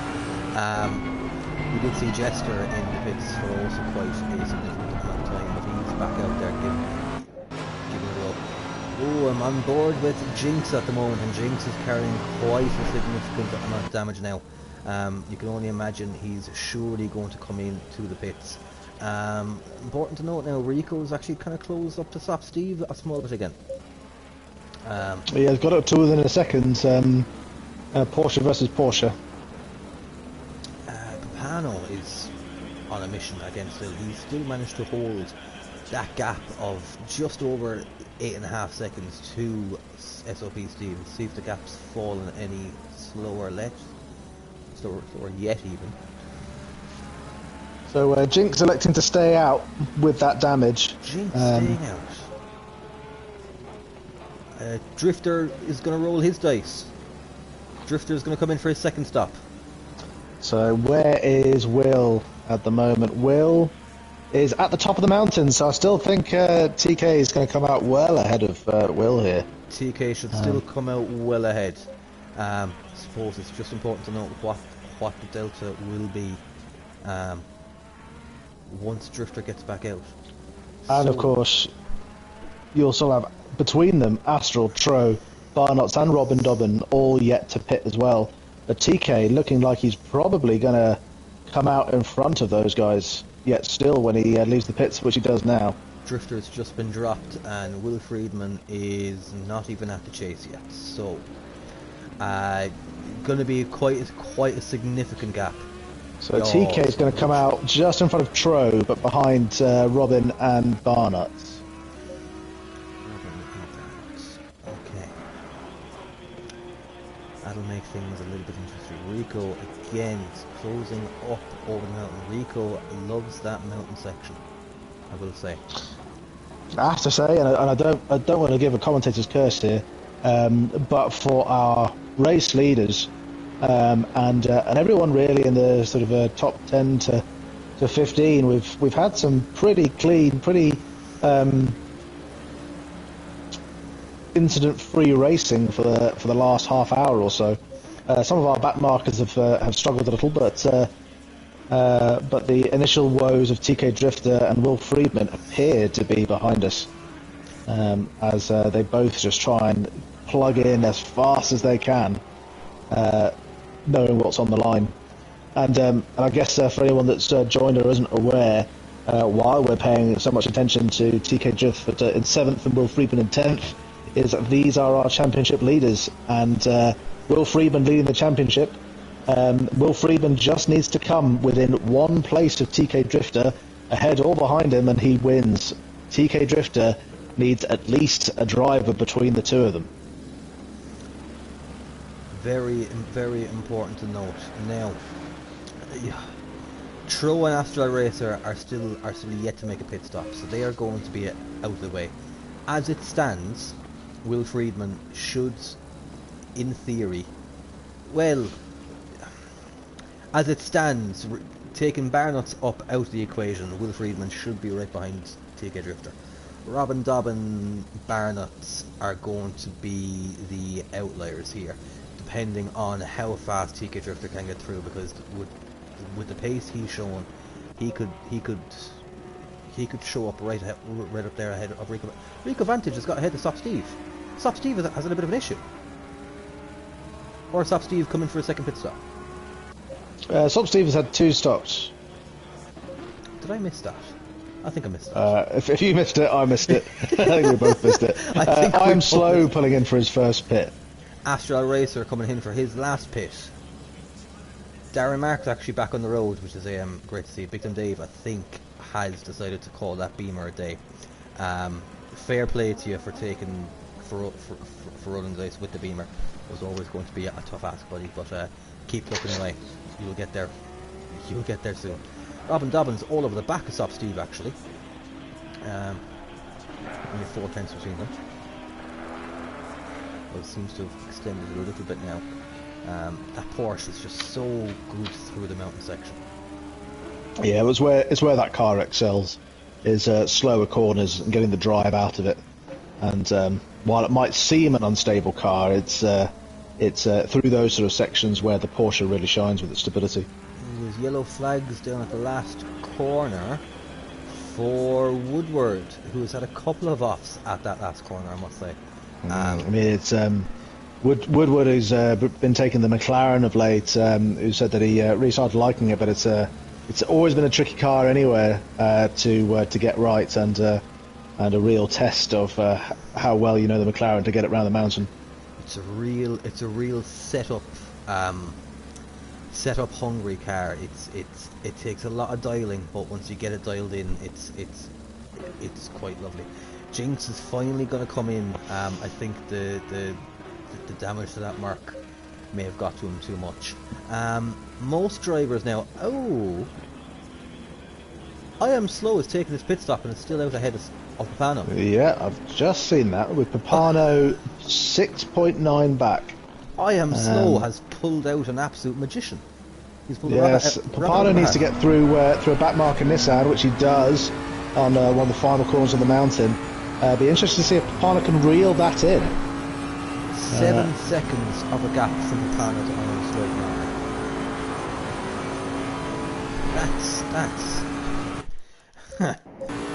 We did see Jester in the pits for also quite a significant amount of time, but he's back out there giving it up. Oh, I'm on board with Jinx at the moment, and Jinx is carrying quite a significant amount of damage now. You can only imagine he's surely going to come into the pits. Important to note now, Rico's actually kind of closed up to stop Steve a small bit again. Yeah, he's got up to within a second. Porsche versus Porsche. Pano is on a mission against it. He's still managed to hold that gap of just over 8.5 seconds to SOP Steve. See if the gap's fallen any slower yet even. So Jinx electing to stay out with that damage. Jinx staying out. Drifter is going to roll his dice. Drifter is going to come in for his second stop. So where is Will at the moment? Will is at the top of the mountain, so I still think TK is going to come out well ahead of Will here. TK should still come out well ahead. I suppose it's just important to note what the delta will be once Drifter gets back out. And of course, you'll still have between them Astral, Tro, Barnots and Robin Dobbin all yet to pit as well. But TK looking like he's probably going to come out in front of those guys yet still when he leaves the pits, which he does now. Drifter's just been dropped and Will Friedman is not even at the chase yet, so going to be quite a significant gap. So TK is going to come out just in front of Tro, but behind Robin and Barnuts. Okay. That'll make things a little bit interesting. Rico again is closing up over the mountain. Rico loves that mountain section, I will say. I have to say, and I don't want to give a commentator's curse here, but for our race leaders and everyone really in the sort of top 10 to 15, we've had some pretty clean, pretty incident-free racing for the last half hour or so. Some of our back markers have struggled a little, but the initial woes of TK Drifter and Will Friedman appear to be behind us, as they both just try and plug in as fast as they can, knowing what's on the line. And I guess for anyone that's joined or isn't aware, why we're paying so much attention to TK Drifter in 7th and Will Friedman in 10th, is that these are our championship leaders, and Will Friedman leading the championship. Will Friedman just needs to come within one place of TK Drifter, ahead or behind him, and he wins. TK Drifter needs at least a driver between the two of them. Very, very important to note. Now, Tro and Astral Racer are still yet to make a pit stop, so they are going to be out of the way. As it stands, Will Friedman should, in theory, well, as it stands, taking Barnuts up out of the equation, Will Friedman should be right behind TK Drifter. Robin Dobbin, Barnuts are going to be the outliers here, depending on how fast TK Drifter can get through. Because with the pace he's shown, he could show up right up there ahead of Rico. Rico Vantage has got ahead of Stop Steve. Stop Steve has a little bit of an issue. Or Stop Steve coming for a second pit stop. Stop Steve has had 2 stops. Did I miss that? I think I missed that. If you missed it, I missed it. I think we both missed it. I'm slow pulling in for his first pit. Astral Racer coming in for his last pit. Darren Mark's actually back on the road, which is great to see. Big Time Dave, I think, has decided to call that Beamer a day. Fair play to you for taking for rolling the dice with the Beamer. It was always going to be a tough ask, buddy, but keep looking away. You'll get there. You'll get there soon. Robin Dobbins all over the back of Stop Steve, actually. Only 4 tenths between them. Well, it seems to have extended it a little bit now. That Porsche is just so good through the mountain section. Yeah, it's where that car excels, is slower corners and getting the drive out of it. And while it might seem an unstable car, it's through those sort of sections where the Porsche really shines with its stability. There's yellow flags down at the last corner for Woodward, who has had a couple of offs at that last corner, I must say. I mean, it's Woodward has been taking the McLaren of late, who said that he really started liking it, but it's always been a tricky car anywhere to get right, and a real test of how well you know the McLaren to get it around the mountain. It's a real setup hungry car. It takes a lot of dialing, but once you get it dialed in, it's quite lovely. Jinx is finally going to come in. I think the damage to that Merc may have got to him too much. Most drivers now. Oh, I Am Slow is taking his pit stop and it's still out ahead of Papano. Yeah, I've just seen that with Papano 6.9 back. I Am Slow has pulled out an absolute magician. He's pulled Papano needs to get through a backmarker Nissan, which he does on one of the final corners of the mountain. Be interested to see if Papano can reel that in. 7 seconds of a gap from Papano to I Am Slow now.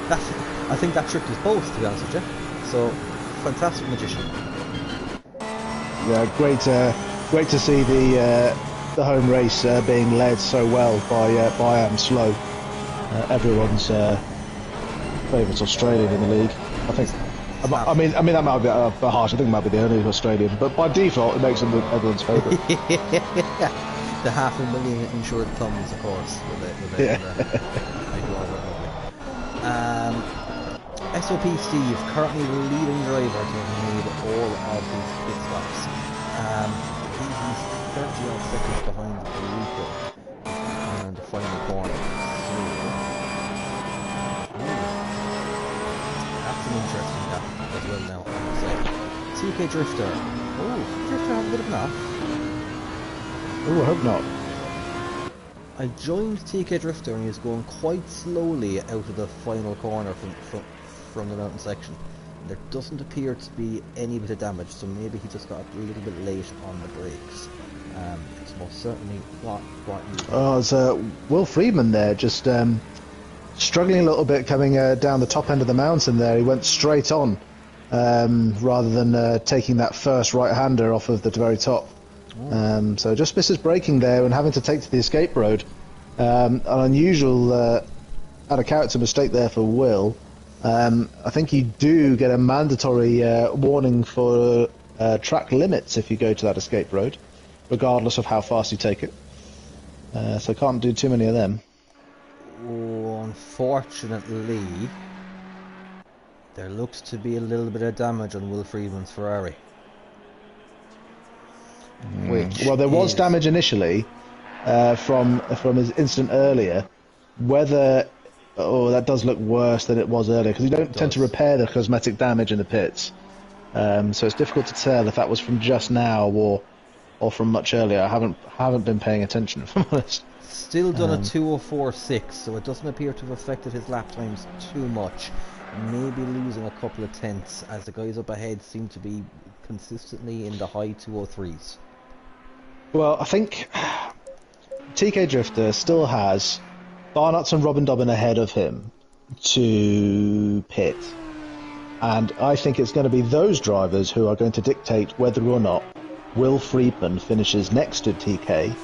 That's I think that tripped us both, to be honest with you. So, fantastic magician. Yeah, great to see the home race being led so well by I Am Slow. Everyone's favourite Australian in the league, I think. I mean that might be a bit harsh. I think it might be the only Australian, but by default it makes him everyone's favourite. The 500,000 insured thumbs, of course. SOP Steve, currently the leading driver to have made all of his pit stops. He's 30 odd seconds behind Rico and the final corner. That's an interesting gap as well now, I must say. TK Drifter. Oh, Drifter has a bit of an off. Oh, I hope not. I joined TK Drifter and he was going quite slowly out of the final corner from the mountain section. There doesn't appear to be any bit of damage, so maybe he just got a little bit late on the brakes. It's most certainly what you... Oh, it's Will Friedman there, just struggling a little bit coming down the top end of the mountain there. He went straight on, rather than taking that first right-hander off of the very top. So just misses braking there and having to take to the escape road. An unusual out of character mistake there for Will. I think you do get a mandatory warning for track limits if you go to that escape road, regardless of how fast you take it. So can't do too many of them. Oh, unfortunately, there looks to be a little bit of damage on Will Friedman's Ferrari. Well, there was damage initially from his incident earlier. Whether that does look worse than it was earlier, because you don't tend to repair the cosmetic damage in the pits, so it's difficult to tell if that was from just now or or from much earlier. I haven't been paying attention, if I'm honest. Still done a 2:04.6, so it doesn't appear to have affected his lap times too much. Maybe losing a couple of tenths, as the guys up ahead seem to be consistently in the high 2:03s. Well, I think TK Drifter still has Barnuts and Robin Dobbin ahead of him to pit. And I think it's going to be those drivers who are going to dictate whether or not Will Friedman finishes next to TK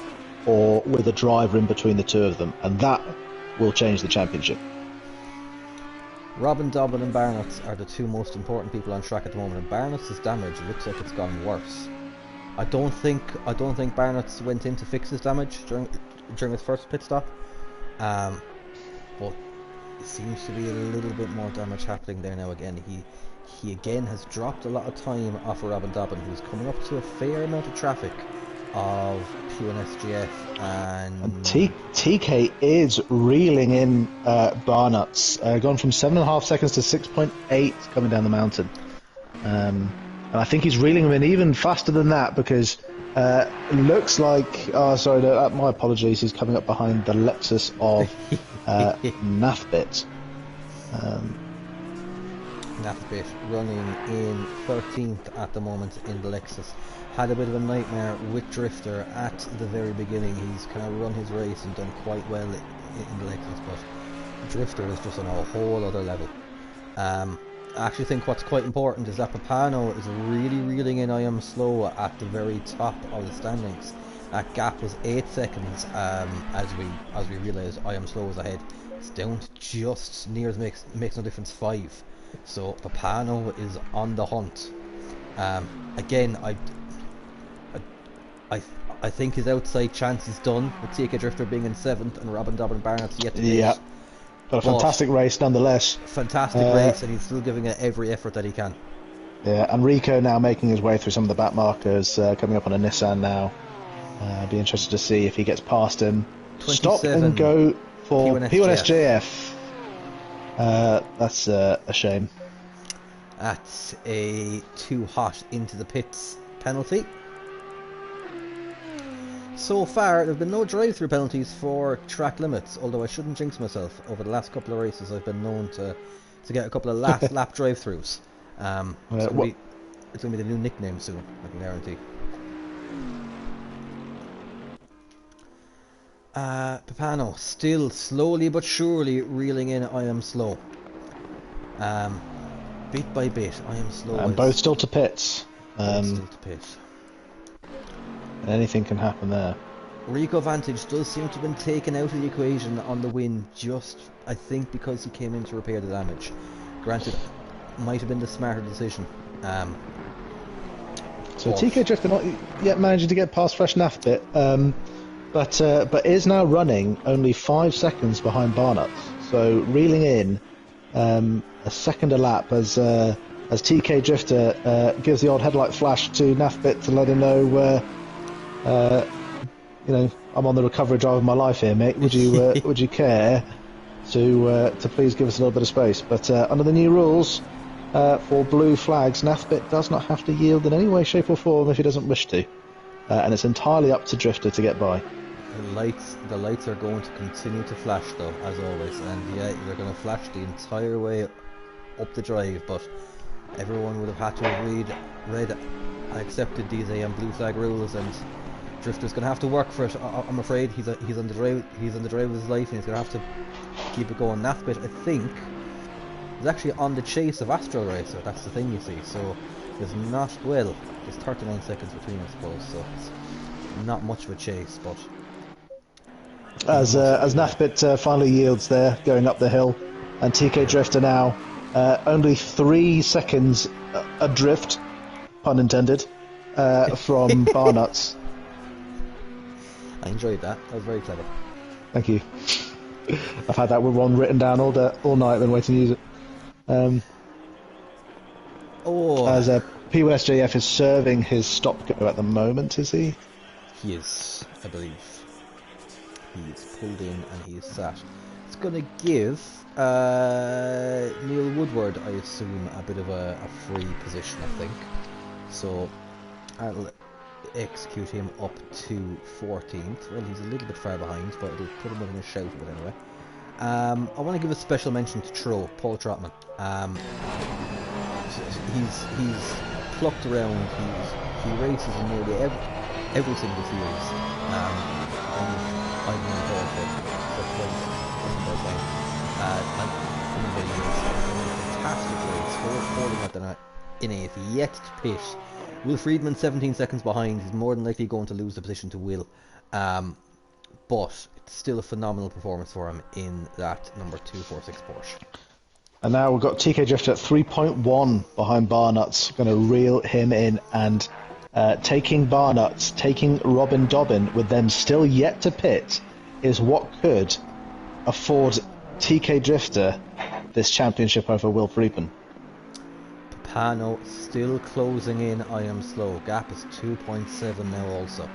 or with a driver in between the two of them. And that will change the championship. Robin Dobbin and Barnuts are the two most important people on track at the moment, and Barnuts' damage looks like it's gone worse. I don't think Barnuts went in to fix his damage during his first pit stop, but it seems to be a little bit more damage happening there now. Again, he again has dropped a lot of time off of Robin Dobbin, who's coming up to a fair amount of traffic of P1SGF, and TK is reeling in Barnuts, gone from 7.5 seconds to 6.8 coming down the mountain. And I think he's reeling him in even faster than that, because it looks like... Oh, sorry, my apologies. He's coming up behind the Lexus of Nafbit. Nafbit running in 13th at the moment in the Lexus. Had a bit of a nightmare with Drifter at the very beginning. He's kind of run his race and done quite well in the Lexus, but Drifter is just on a whole other level. I actually think what's quite important is that Papano is really reeling in I Am Slow at the very top of the standings. That gap was 8 seconds as we realised I Am Slow was ahead. It's down to just near the makes no difference 5. So Papano is on the hunt. Again, I think his outside chance is done, with TK Drifter being in 7th and Robin Dobbin Barnett's yet to be. Yeah, but a fantastic race nonetheless. Fantastic race, and he's still giving it every effort that he can. Yeah, and Rico now making his way through some of the back markers, coming up on a Nissan now. Be interested to see if he gets past him. Stop and go for P1SJF. That's a shame. That's a too hot into the pits penalty. So far, there have been no drive-through penalties for track limits, although I shouldn't jinx myself. Over the last couple of races, I've been known to get a couple of lap drive-throughs. It's going to be the new nickname soon, I can guarantee. Papano still slowly but surely reeling in I Am Slow. Bit by bit, I Am Slow. And both still to pits. Still to pit. And anything can happen there. Rico Vantage does seem to have been taken out of the equation on the win, just, I think, because he came in to repair the damage. Granted, might have been the smarter decision. So TK Drifter not yet managing to get past Fresh Nafbit, but is now running only 5 seconds behind Barnuts. So reeling in a second a lap as TK Drifter gives the odd headlight flash to Nafbit to let him know, I'm on the recovery drive of my life here, mate. Would you care to please give us a little bit of space? But under the new rules for blue flags, Nafbit does not have to yield in any way, shape or form if he doesn't wish to, and it's entirely up to Drifter to get by. The lights are going to continue to flash though, as always, and yeah, they're going to flash the entire way up the drive, but everyone would have had to have read and accepted these blue flag rules, and Drifter's going to have to work for it. I'm afraid he's on the drive of his life, and he's going to have to keep it going. Nafbit, I think, is actually on the chase of Astral Racer. That's the thing, you see. So there's 39 seconds between, I suppose. So it's not much of a chase, but as Nafbit finally yields there, going up the hill, and TK Drifter now only 3 seconds adrift, pun intended, from Barnuts. I enjoyed that. That was very clever. Thank you. I've had that one written down all night, been waiting to use it. As P1SJF is serving his stop go at the moment, is he? He is, I believe. He's pulled in and he is sat. It's going to give Neil Woodward, I assume, a bit of a free position, I think. So execute him up to 14th. Well, he's a little bit far behind, but it'll put him within a shout of it anyway. I want to give a special mention to Paul Trotman. He's plucked around. He races in nearly every single field. I'm involved for quite fantastic race, holding up in 8th, yet to pit. Will Friedman 17 seconds behind. He's more than likely going to lose the position to Will, but it's still a phenomenal performance for him in that number 246 Porsche. And now we've got TK Drifter at 3.1 behind Barnuts, going to reel him in, and taking Barnuts, taking Robin Dobbin, with them still yet to pit, is what could afford TK Drifter this championship over Will Friedman. Papano still closing in. I Am Slow. Gap is 2.7 now also.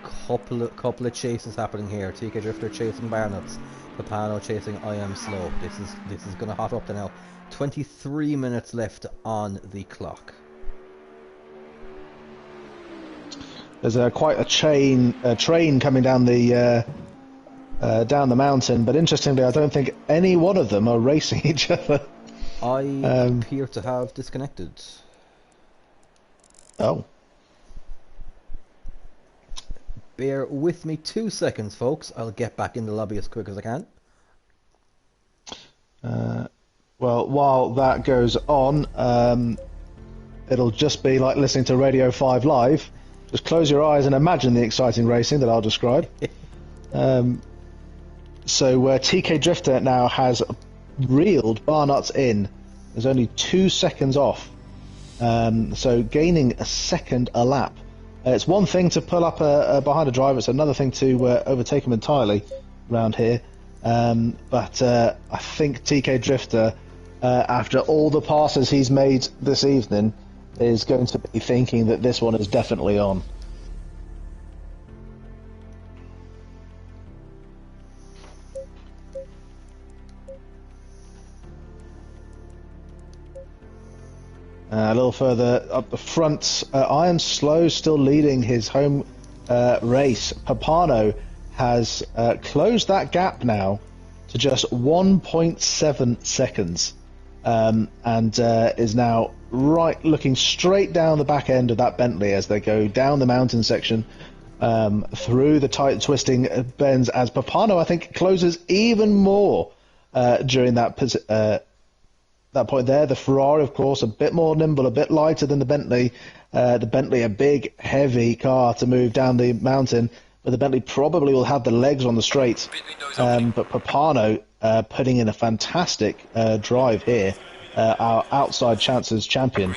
Couple of chases happening here. TK Drifter chasing Barnuts. Papano chasing I Am Slow. This is going to hot up to now. 23 minutes left on the clock. There's quite a train coming down the mountain, but interestingly, I don't think any one of them are racing each other. I appear to have disconnected. Oh. Bear with me 2 seconds, folks. I'll get back in the lobby as quick as I can. Well, while that goes on, it'll just be like listening to Radio 5 Live. Just close your eyes and imagine the exciting racing that I'll describe. So TK Drifter now has reeled Barnuts in. There's only 2 seconds off. So gaining a second a lap. It's one thing to pull up behind a driver, it's another thing to overtake him entirely around here. But I think TK Drifter, after all the passes he's made this evening, is going to be thinking that this one is definitely on. A little further up the front, I Am Slow still leading his home race. Papano has closed that gap now to just 1.7 seconds, and is now looking straight down the back end of that Bentley as they go down the mountain section, through the tight twisting bends, as Papano, I think, closes even more during that point there. The Ferrari, of course, a bit more nimble, a bit lighter than the Bentley. The Bentley, a big, heavy car to move down the mountain, but the Bentley probably will have the legs on the straight. But Papano putting in a fantastic drive here, our outside chances champion,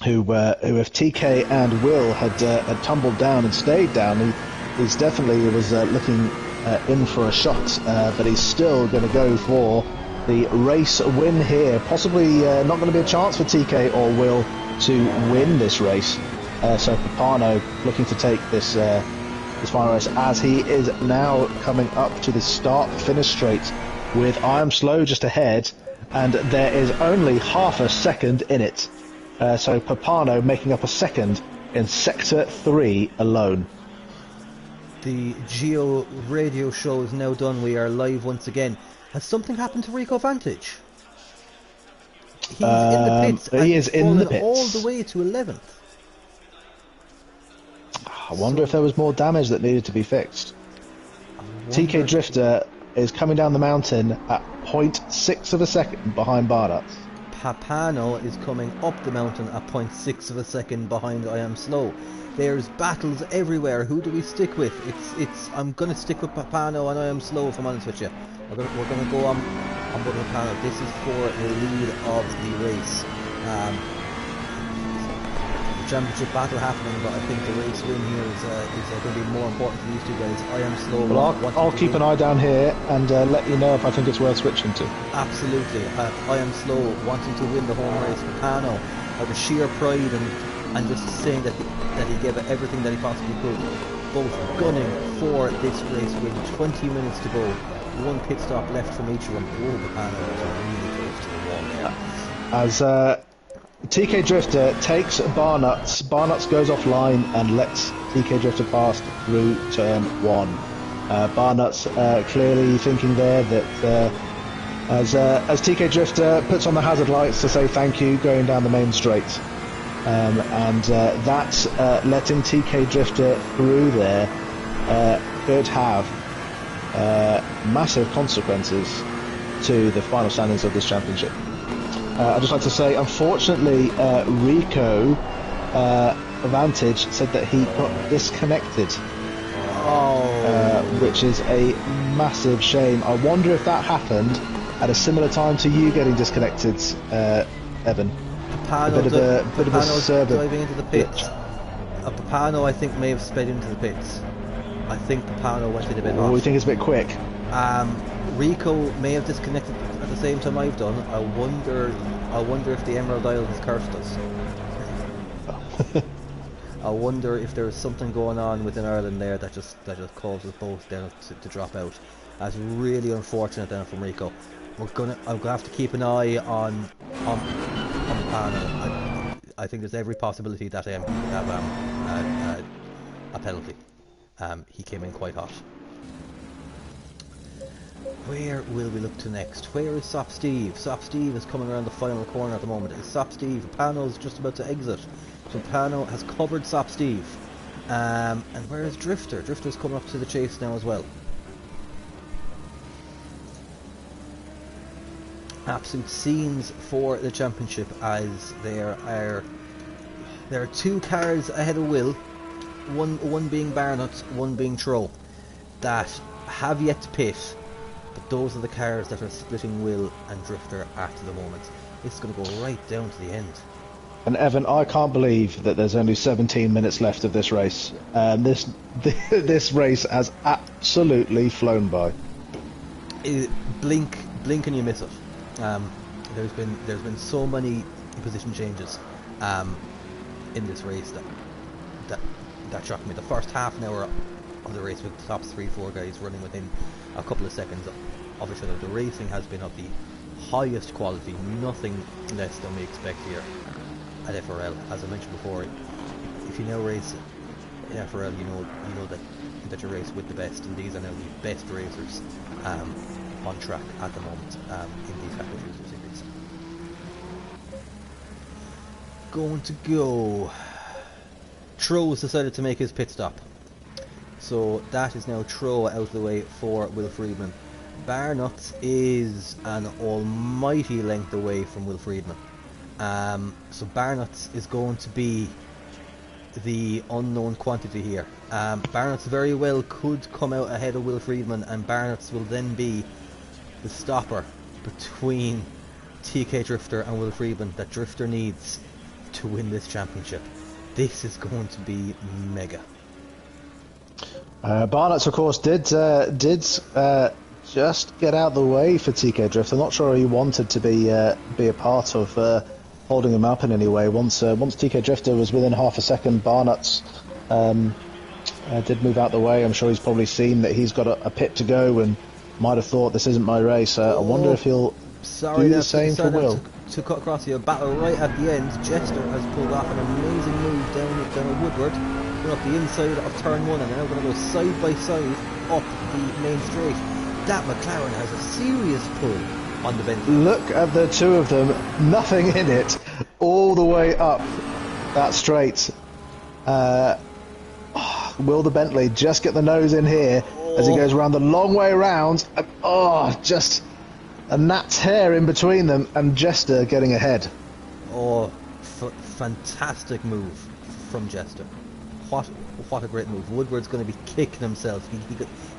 who if TK and Will had tumbled down and stayed down, he's definitely was looking in for a shot, but he's still going to go for the race win here. Possibly not going to be a chance for TK or Will to win this race. So Papano looking to take this final race, as he is now coming up to the start-finish straight with I Am Slow just ahead, and there is only half a second in it. So Papano making up a second in Sector 3 alone. The Geo radio show is now done. We are live once again. Has something happened to Rico Vantage? He's in the pits. He is in the pits. All the way to 11th. I wonder if there was more damage that needed to be fixed. TK Drifter is coming down the mountain at 0.6 of a second behind Barnuts. Papano is coming up the mountain at 0.6 of a second behind I Am Slow. There's battles everywhere. Who do we stick with? I'm going to stick with Papano and I Am Slow, if I'm honest with you. We're going to go on with Papano. This is for the lead of the race. The championship battle happening, but I think the race win here is going to be more important for these two guys. I Am Slow. Well, I'll keep an eye down here and let you know if I think it's worth switching to. Absolutely. I Am Slow wanting to win the home race. Papano, out of sheer pride and just saying that he gave it everything that he possibly could. Both gunning for this race win. 20 minutes to go. One pit stop left from each of them. Oh, Papano was really close to the wall there. TK Drifter takes Barnuts. Barnuts goes offline and lets TK Drifter pass through turn 1. Barnuts clearly thinking there that as TK Drifter puts on the hazard lights to say thank you, going down the main straight. And that's letting TK Drifter through there could have massive consequences to the final standings of this championship. I'd just like to say, unfortunately, Rico Vantage said that he got disconnected, which is a massive shame. I wonder if that happened at a similar time to you getting disconnected, Evan. Papano driving into the pits. Papano, I think, may have sped into the pits. I think Papano went in a bit hot. We think it's a bit quick. Rico may have disconnected at the same time I've done. I wonder if the Emerald Isle has cursed us. I wonder if there is something going on within Ireland there that just causes both then to drop out. That's really unfortunate then from Rico. I'm gonna have to keep an eye on Papano. I think there's every possibility that he could have a penalty. He came in quite hot. Where will we look to next? Where is Sop Steve? Sop Steve is coming around the final corner at the moment. Is Sop Steve? Pano's just about to exit. So Pano has covered Sop Steve. And where is Drifter? Drifter's coming up to the chase now as well. Absolute scenes for the championship, as there are two cars ahead of Will, one being Barnett, one being Tro, that have yet to pit, but those are the cars that are splitting Will and Drifter at the moment. It's going to go right down to the end. And Evan, I can't believe that there's only 17 minutes left of this race. This race has absolutely flown by. Blink and you miss it. There's been so many position changes in this race that shocked me. The first half an hour of the race with the top 3-4 guys running within a couple of seconds of each other. The racing has been of the highest quality, nothing less than we expect here at FRL. As I mentioned before, if you now race in FRL, you know that you race with the best, and these are now the best racers on track at the moment in these Bathurst series. Going to go. Tro's decided to make his pit stop, so that is now Tro out of the way for Will Friedman. Barnuts is an almighty length away from Will Friedman, so Barnuts is going to be the unknown quantity here. Barnuts very well could come out ahead of Will Friedman, and Barnuts will then be the stopper between TK Drifter and Will Friedman that Drifter needs to win this championship. This is going to be mega. Barnuts, of course, did just get out of the way for TK Drifter. I'm not sure he wanted to be a part of holding him up in any way. Once TK Drifter was within half a second, Barnuts did move out the way. I'm sure he's probably seen that he's got a pit to go and might have thought, this isn't my race. I wonder if he'll do the same for Will. To cut across here, battle right at the end. Jester has pulled off an amazing move down a Woodward, going up the inside of turn 1, and they're now going to go side by side up the main straight. That McLaren has a serious pull on the Bentley. Look at the two of them, nothing in it, all the way up that straight. Will the Bentley just get the nose in here as he goes around the long way around? Just a gnat's hair in between them, and Jester getting ahead. Fantastic move from Jester. What a great move. Woodward's going to be kicking himself.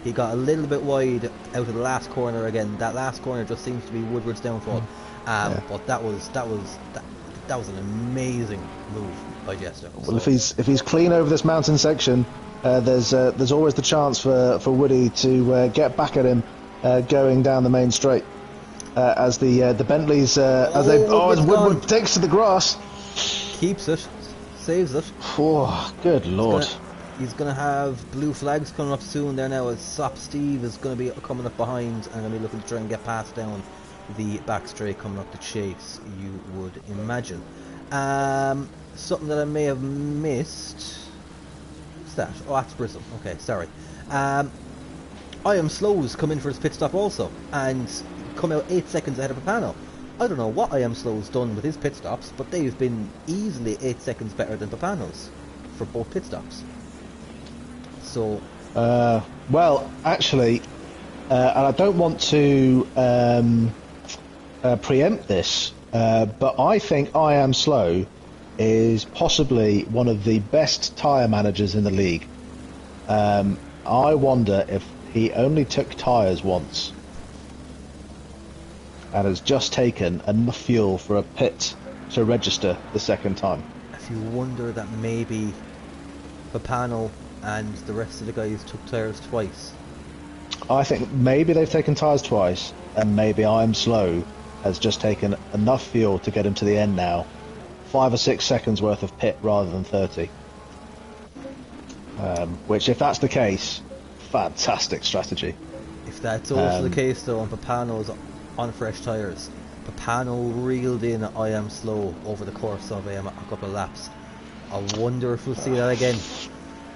He got a little bit wide out of the last corner again. That last corner just seems to be Woodward's downfall. But that was an amazing move by Jester. Well, if he's clean over this mountain section, there's always the chance for Woody to get back at him going down the main straight. As the Bentleys as Woodward takes to the grass, keeps it, saves it. Oh, good lord! He's gonna have blue flags coming up soon there now, as Sop Steve is gonna be coming up behind and gonna be looking to try and get past down the back straight coming up the chase, you would imagine. Something that I may have missed. What's that? Oh, that's Brisbane. Okay, sorry. I Am Slow's come in for his pit stop also, and come out 8 seconds ahead of Papano. I don't know what I Am Slow's done with his pit stops, but they've been easily 8 seconds better than Papano's for both pit stops. So, well, actually, and I don't want to preempt this, but I think I Am Slow is possibly one of the best tyre managers in the league. I wonder if he only took tyres once and has just taken enough fuel for a pit to register the second time. if you wonder that maybe Papano and the rest of the guys took tyres twice. I think maybe they've taken tyres twice, and maybe I Am Slow has just taken enough fuel to get him to the end now. 5 or 6 seconds worth of pit rather than 30. Which, if that's the case, fantastic strategy. If that's also the case though, and Papano's on fresh tyres, Papano reeled in I Am Slow over the course of a couple of laps. I wonder if we'll see that again.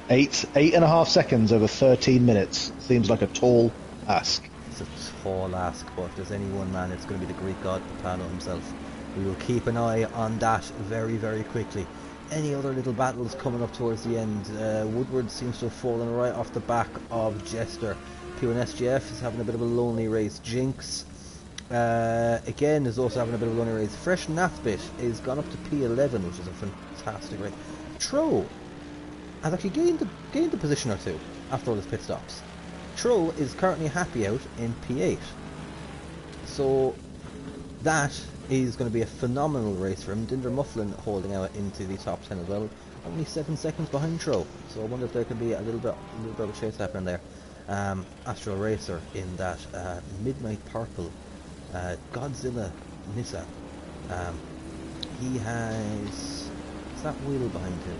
8.5 seconds over 13 minutes seems like a tall ask. It's a tall ask, but if there's any one man, it's going to be the Greek god Papano himself. We will keep an eye on that very, very quickly. Any other little battles coming up towards the end? Woodward seems to have fallen right off the back of Jester. P1SGF is having a bit of a lonely race. Jinx, again, is also having a bit of a lonely race. Fresh Nathbit is gone up to P11, which is a fantastic race. Tro has actually gained a position or two after all his pit stops. Tro is currently happy out in P8. So that is going to be a phenomenal race for him. Dinder Mufflin holding out into the top 10 as well. Only 7 seconds behind Tro. So I wonder if there can be a little bit of a chase happening there. Astral Racer in that Midnight Purple Godzilla Nissan. He has... is that Will behind him?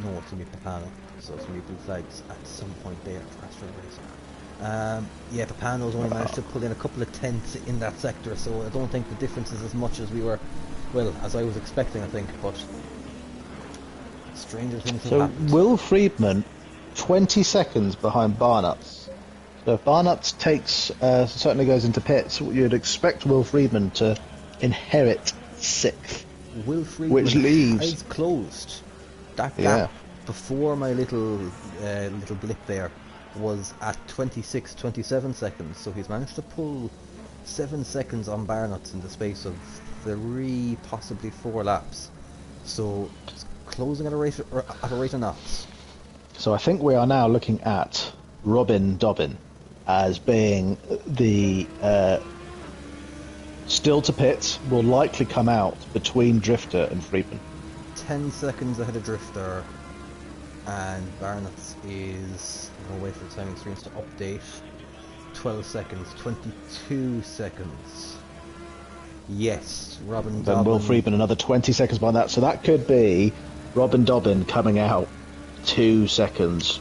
No, it's going to be Papano. So it's going to be blue flags at some point there for Astral Racer. Yeah, Papano's only managed to pull in a couple of tenths in that sector, so I don't think the difference is as much as we were, well, as I was expecting, I think, but stranger things have happened. Will Friedman, 20 seconds behind Barnuts. So if Barnuts takes, certainly goes into pits, you'd expect Will Friedman to inherit 6th. Will Friedman which leaves... eyes closed. That gap before my little blip there was at 27 seconds, so he's managed to pull 7 seconds on Barnuts in the space of 3, possibly 4 laps. So it's closing at a rate of knots. So I think we are now looking at Robin Dobbin as being the still to pit, will likely come out between Drifter and Friedman. 10 seconds ahead of Drifter, and Barnuts is, I'm going to wait for the timing screens to update, 12 seconds, 22 seconds. Yes, Robin Dobbin. Then Will Friedman another 20 seconds behind that, so that could be Robin Dobbin coming out 2 seconds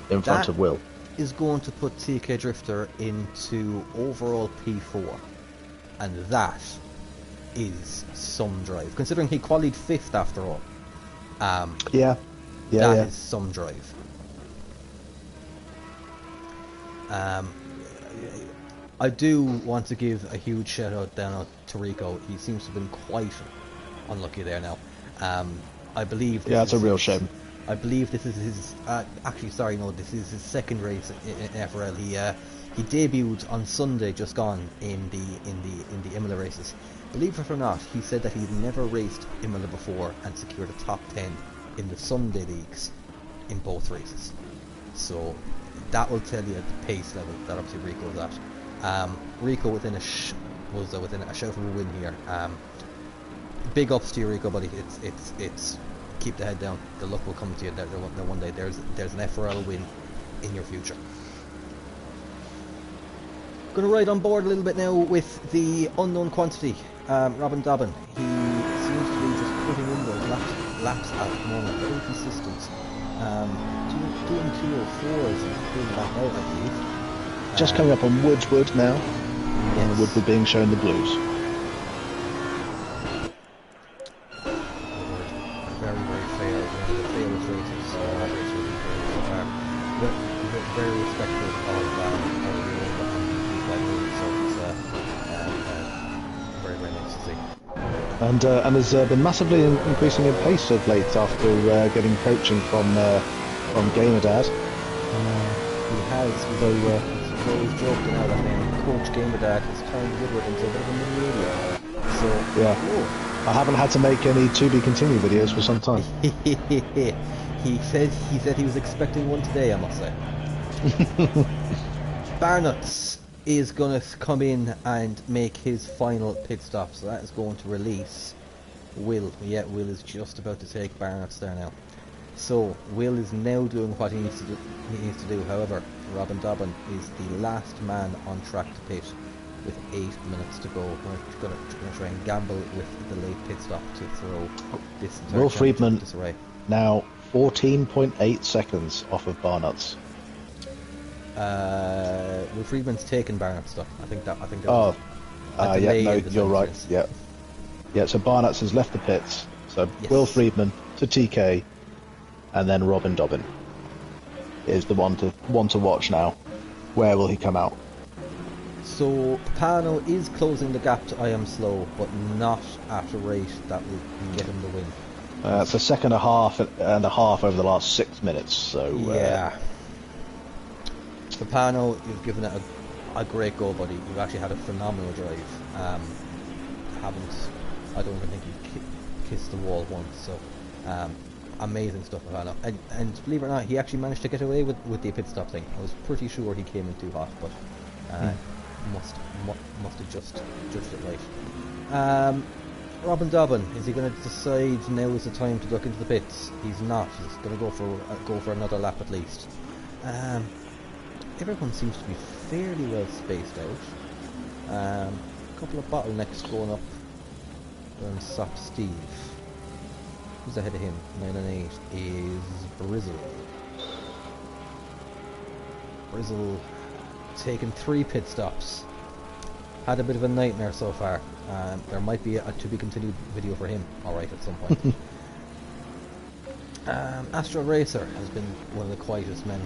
in front of Will. Is going to put TK Drifter into overall P4, and that is some drive, considering he qualified 5th after all. That is some drive. I do want to give a huge shout out down to Rico. He seems to have been quite unlucky there now. I believe it's a real shame. I believe this is his this is his second race in FRL. He debuted on Sunday just gone in the Imola races. Believe it or not, he said that he'd never raced Imola before and secured a top 10 in the Sunday leagues in both races. So that will tell you the pace level that obviously Rico was at. Rico within a shout of a win here. Big ups to you, Rico, buddy. It's keep the head down. The luck will come to you. There one day. There's an FRL win in your future. Going to ride on board a little bit now with the unknown quantity, Robin Dobbin. He seems to be just putting in those laps at the moment, very consistent. Doing 204s and pulling back out, I believe. Just coming up on Woodwood now. Yes. And Woodwood being shown the blues. and has been massively increasing in pace of late after getting coaching from Gamerdad. He has. He's always joking now that Coach Gamerdad has turned Woodward into a bit of a mini alien. So yeah, I haven't had to make any to be continued videos for some time. he said he was expecting one today, I must say. Barnuts is going to come in and make his final pit stop, so that is going to release Will. Yeah, Will is just about to take Barnuts there now. So Will is now doing what he needs to do. However, Robin Dobbin is the last man on track to pit with 8 minutes to go. We're going to try and gamble with the late pit stop to throw this entire Will Friedman disarray. Now 14.8 seconds off of Barnuts. Will Friedman's taken Barnuts stuff. I think that. Oh, yeah, no, you're right. Sense. Yeah. So Barnuts has left the pits. So yes. Will Friedman to TK, and then Robin Dobbin is the one to watch now. Where will he come out? So Pano is closing the gap to I Am Slow, but not at a rate that will get him the win. It's a second and a half over the last 6 minutes. So yeah. Pano, you've given it a great go, buddy. You've actually had a phenomenal drive. I don't even think you've kissed the wall once. So amazing stuff, Pano. And believe it or not, he actually managed to get away with the pit stop thing. I was pretty sure he came in too hot, but must have just judged it right. Robin Dobbin, is he going to decide now is the time to duck into the pits? He's not. He's going to go for another lap at least. Everyone seems to be fairly well spaced out. A couple of bottlenecks going up around Sop Steve. Who's ahead of him? 9 and 8 is Brizzle. Brizzle taken 3 pit stops. Had a bit of a nightmare so far. There might be a to be continued video for him, alright, at some point. Astro Racer has been one of the quietest men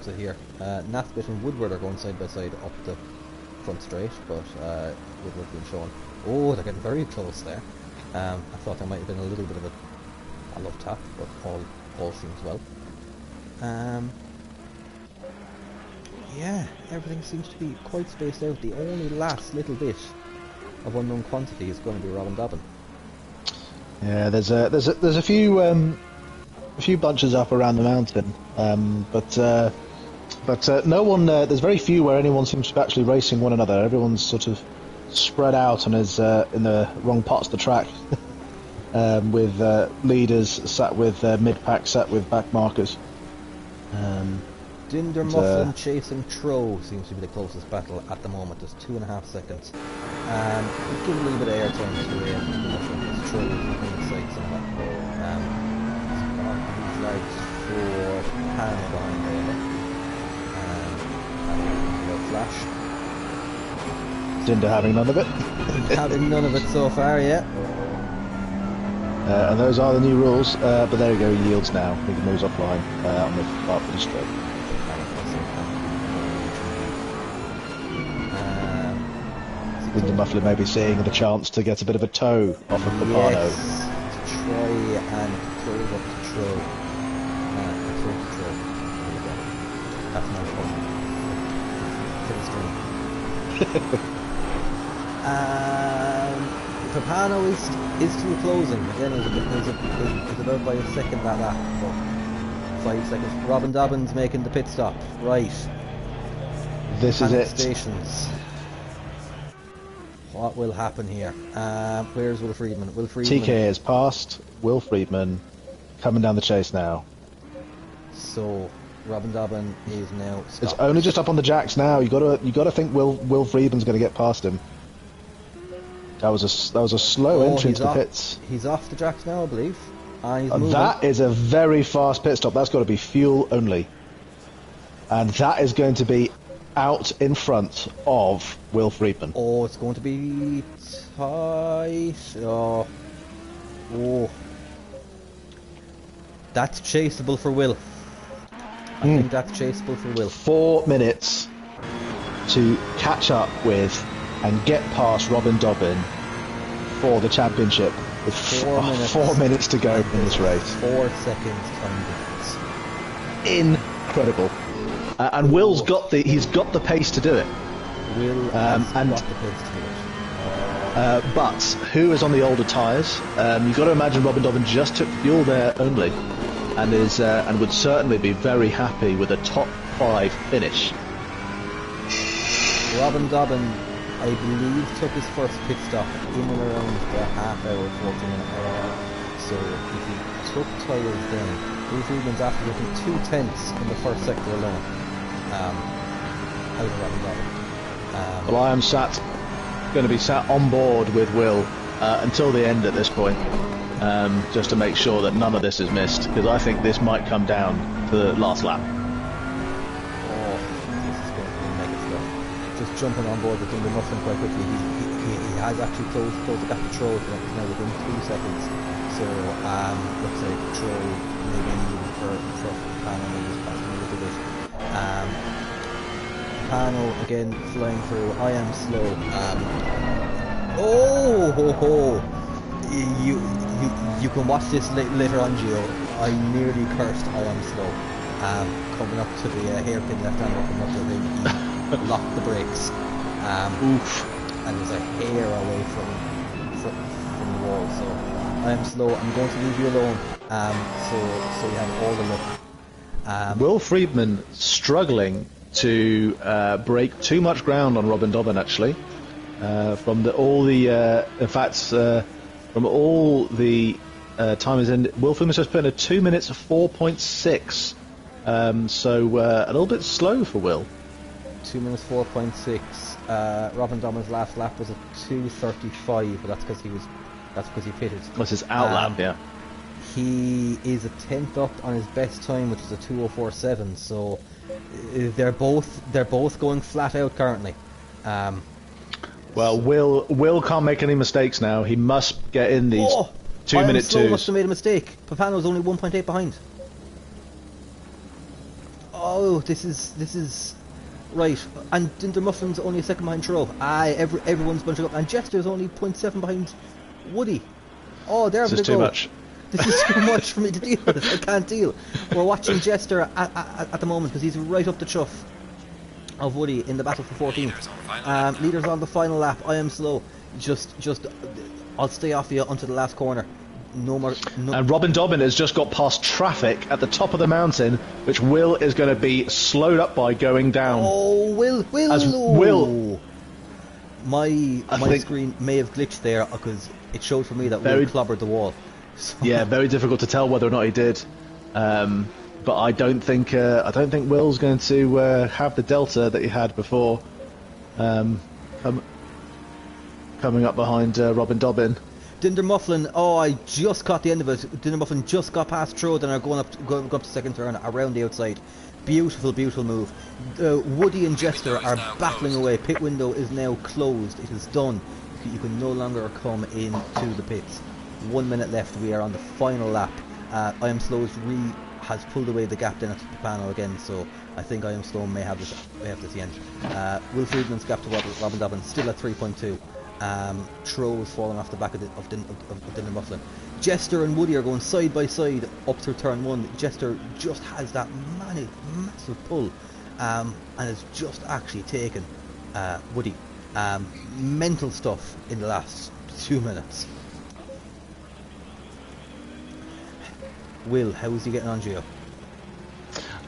to here. Nathbit and Woodward are going side by side up the front straight, but Woodward been shown. Oh, they're getting very close there. I thought there might have been a little bit of a love tap, but all seems well. Yeah, everything seems to be quite spaced out. The only last little bit of unknown quantity is going to be Robin Dobbin. Yeah, there's a few bunches up around the mountain, but no one. There's very few where anyone seems to be actually racing one another. Everyone's sort of spread out and is in the wrong parts of the track, with leaders sat with mid-pack, sat with back markers. Dinder Muffin chasing Tro seems to be the closest battle at the moment. There's 2.5 seconds. We'll give a little bit of airtime to the Muffin because Tro is looking inside somewhere. Flags for Pan behind there. Flash. Dinder having none of it. Having none of it so far, yeah. And those are the new rules, but there we go, he yields now. He moves offline on the part for the straight. The Muffler may be seeing the chance to get a bit of a toe off of Papano. Yes, to try and close up to Tro. That's no problem. Papano is still closing. Again, it was about by a second that lap. 5 seconds. Robin Dobbin's making the pit stop. Right. This is it. Stations. What will happen here? Where's Will Friedman? TK has passed. Will Friedman coming down the chase now. So Robin Dobbin is now stopped. It's only just up on the jacks now. You gotta think Will Friedman's going to get past him. That was a slow entry into the pits. He's off the jacks now, I believe. That is a very fast pit stop. That's got to be fuel only, and that is going to be out in front of Will Friedman. Oh, it's going to be tight. Oh. That's chaseable for Will. I think that's chaseable for Will. 4 minutes to catch up with and get past Robin Dobbin for the championship with 4 minutes to go in this race. 4 seconds time difference. Incredible. And Will's got the pace to do it. Will has got the pace to do it. But who is on the older tyres? You've got to imagine Robin Dobbin just took fuel there only, and would certainly be very happy with a top 5 finish. Robin Dobbin, I believe, took his first pit stop in and around the half hour, 40-minute hour. So if he took tyres then, Will Friedman's after getting 2/10 in the first sector alone. Out of Robin Dobbin. Well, I am going to be sat on board with Will until the end at this point, just to make sure that none of this is missed, because I think this might come down to the last lap. Just jumping on board with Dunder Muffin quite quickly. He has actually closed the gap to Troll. He's now within 2 seconds. So looks like Troll maybe needed for Panorama, just passing a little bit. Pano again flying through. I am slow. You can watch this later on, Gio. I nearly cursed I am slow. Coming up to the hairpin left hander, coming up to the locked the brakes. Oof. And was a hair away from the wall. So I am slow. I'm going to leave you alone. So you have all the luck. Will Friedman struggling to break too much ground on Robin Dobbin, actually. From all the time is in, Will Friedman just put in a 2 minutes 4.6. So a little bit slow for Will. 2 minutes 4.6. Robin Dobbin's last lap was a 2:35, but that's because he pitted. What's his out lap? Yeah. He is a 10th up on his best time, which is a 2:04.7. So they're both going flat out currently. Well, Will can't make any mistakes now. He must get in these 2 minute twos. Must have made a mistake. Papano's only 1.8 behind. Oh, this is right. And Dunder Muffin's only a second behind Trove. Everyone's bunching up, and Jester's only 0.7 behind Woody. Oh, there we go. This is too much. This is too much for me to deal with. I can't deal. We're watching Jester at the moment because he's right up the chuff of Woody in the battle for 14th. Leaders on the final lap. I am slow. Just I'll stay off you until the last corner. No more. No. And Robin Dobbin has just got past traffic at the top of the mountain, which Will is going to be slowed up by going down. Oh, Will! As Will. My screen may have glitched there because it showed for me that Will clobbered the wall. So. Yeah, very difficult to tell whether or not he did. But I don't think Will's going to have the delta that he had before. Coming up behind Robin Dobbin. Dunder Mufflin, I just caught the end of it. Dunder Mufflin just got past Trode and are going up to second turn around the outside. Beautiful move. Woody and Jester are battling away. Pit window is now closed. It is done. You can no longer come into the pits. 1 minute left. We are on the final lap. I Am Slow's has pulled away the gap then at Papano again, so I think I Am Slow may have this end. Will Friedman's gap to Robin Dobbin still at 3.2. Troll's falling off the back of Dunder Mufflin. Jester and Woody are going side by side up through turn 1. Jester just has that massive pull and has just actually taken Woody. Mental stuff in the last 2 minutes. Will, how is he getting on, Gio?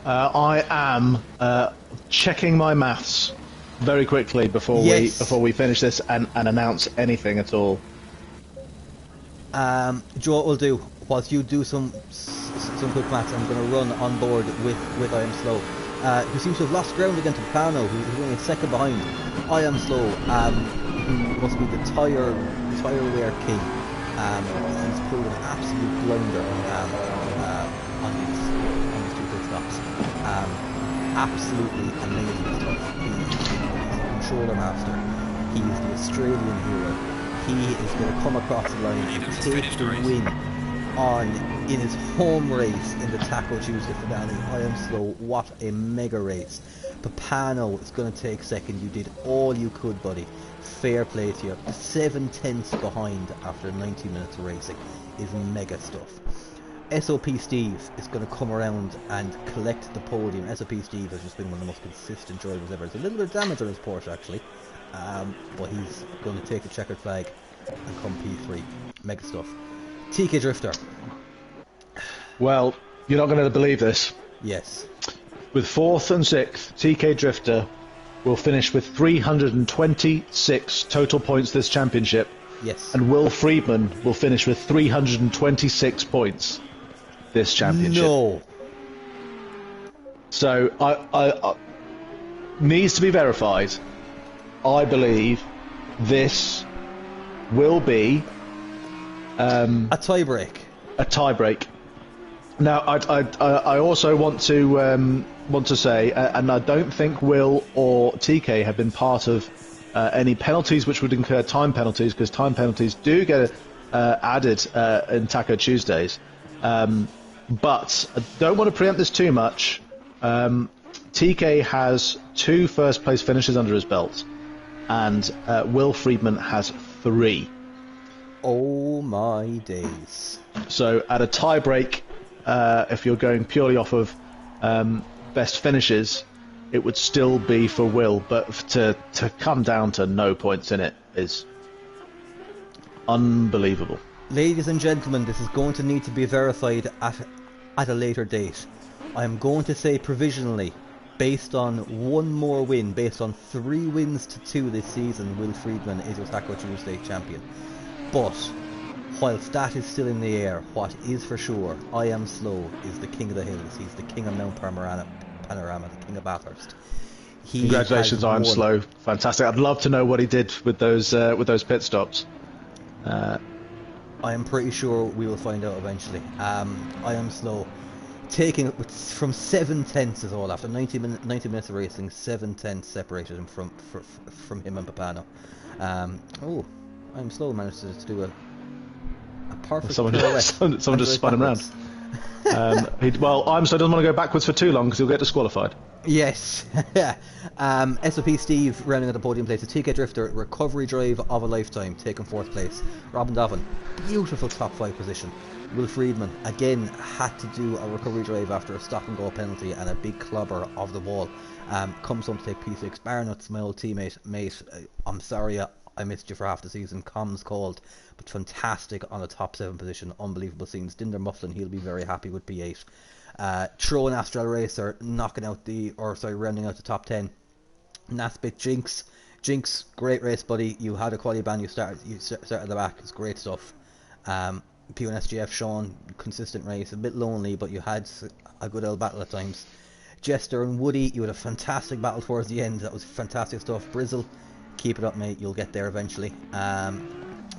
I am checking my maths very quickly before we finish this and announce anything at all. Joe, what we'll do, whilst you do some quick maths, I'm going to run on board with I Am Slow, who seems to have lost ground against Pano, who's only a second behind. I Am Slow, who must be the tire wear king. He's pulled an absolute blinder on these 2 pit stops. Absolutely amazing stuff. He's the controller master. He is the Australian hero. He is going to come across the line and take the win in his home race in the Taco Tuesday finale. I Am Slow, what a mega race. Papano is going to take second. You did all you could, buddy. fair play to you. 7/10 behind after 90 minutes of racing is mega stuff. SOP Steve is going to come around and collect the podium. SOP Steve has just been one of the most consistent drivers ever. There's a little bit of damage on his Porsche actually, but he's going to take the checkered flag and come P3. Mega stuff. TK Drifter. Well, you're not going to believe this. Yes. With 4th and 6th, TK Drifter will finish with 326 total points this championship. Yes. And Will Friedman will finish with 326 points this championship. No. So, I needs to be verified. I believe this will be a tie-break. A tie-break. Now, I also want to say, and I don't think Will or TK have been part of any penalties which would incur time penalties, because time penalties do get added in Taco Tuesdays. But I don't want to preempt this too much. TK has 2 first-place finishes under his belt, and Will Friedman has 3. Oh my days. So at a tie-break, if you're going purely off of best finishes, it would still be for Will, but to come down to no points in it is unbelievable. Ladies and gentlemen, this is going to need to be verified at a later date. I am going to say provisionally, based on 1 more win, based on 3 wins to 2 this season, Will Friedman is your Taco Tuesday champion. But whilst that is still in the air, what is for sure, I Am Slow is the king of the hills. He's the king of Mount Panorama, the king of Bathurst. Congratulations, I Am Slow. Fantastic. I'd love to know what he did with those pit stops. I am pretty sure we will find out eventually. I Am Slow taking it from 7/10 is all. After 90 minutes of racing, 7/10 separated him from him and Papano. I'm Slow managed to do a perfect someone just spun him around. I'm Slow doesn't want to go backwards for too long because he'll get disqualified. Yes. SOP Steve rounding at the podium place. TK Drifter, recovery drive of a lifetime, taking 4th place. Robin Dovan, beautiful top 5 position. Will Friedman again had to do a recovery drive after a stop and go penalty and a big clobber of the wall. Comes home to take P6. Barnett's my old teammate. Mate, I'm sorry I missed you for half the season. Comms called, but fantastic on a top 7 position. Unbelievable scenes. Dinder Mufflin, he'll be very happy with P8. Throwing Astral Racer, rounding out the top 10. Nasbit Jinx, great race, buddy. You had a quality ban. You started at the back. It's great stuff. P1SGF Sean, consistent race, a bit lonely, but you had a good old battle at times. Jester and Woody, you had a fantastic battle towards the end. That was fantastic stuff. Brizzle, keep it up, mate. You'll get there eventually.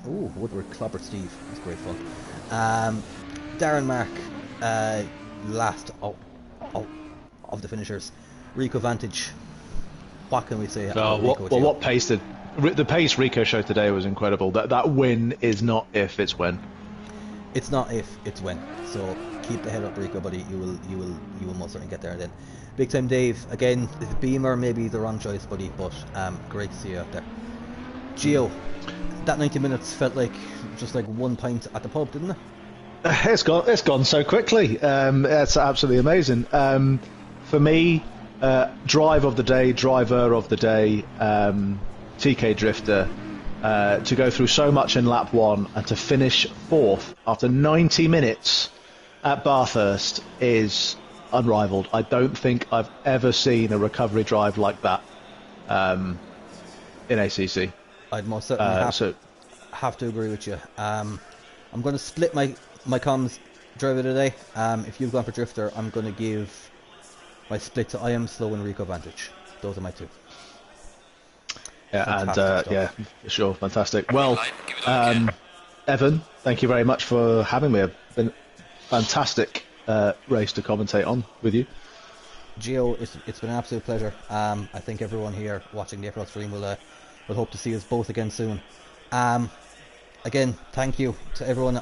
Woodward clobbered Steve. It was great fun. Darren Mark, last of the finishers. Rico Vantage. What can we say? What pace the pace Rico showed today was incredible. That win is not if, it's when. It's not if, it's when. So keep the head up, Rico, buddy. You will most certainly get there then. Big Time Dave, again, Beamer may be the wrong choice, buddy, but great to see you out there. Gio, that 90 minutes felt like just like 1 pint at the pub, didn't it? It's gone so quickly. It's absolutely amazing. For me, driver of the day, TK Drifter, to go through so much in lap 1 and to finish 4th after 90 minutes at Bathurst is unrivaled. I don't think I've ever seen a recovery drive like that in ACC. I'd most certainly have to agree with you. I'm going to split my comms driver today. If you've gone for Drifter, I'm going to give my split to I Am Slow and Rico Vantage. Those are my 2. Yeah, and sure, fantastic. Well, Evan, thank you very much for having me. It's been a fantastic race to commentate on with you. Gio, it's been an absolute pleasure. I think everyone here watching the FRL stream will hope to see us both again soon. Again, thank you to everyone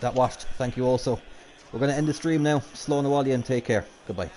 that watched. Thank you also. We're going to end the stream now. Slow and Wally, and take care. Goodbye.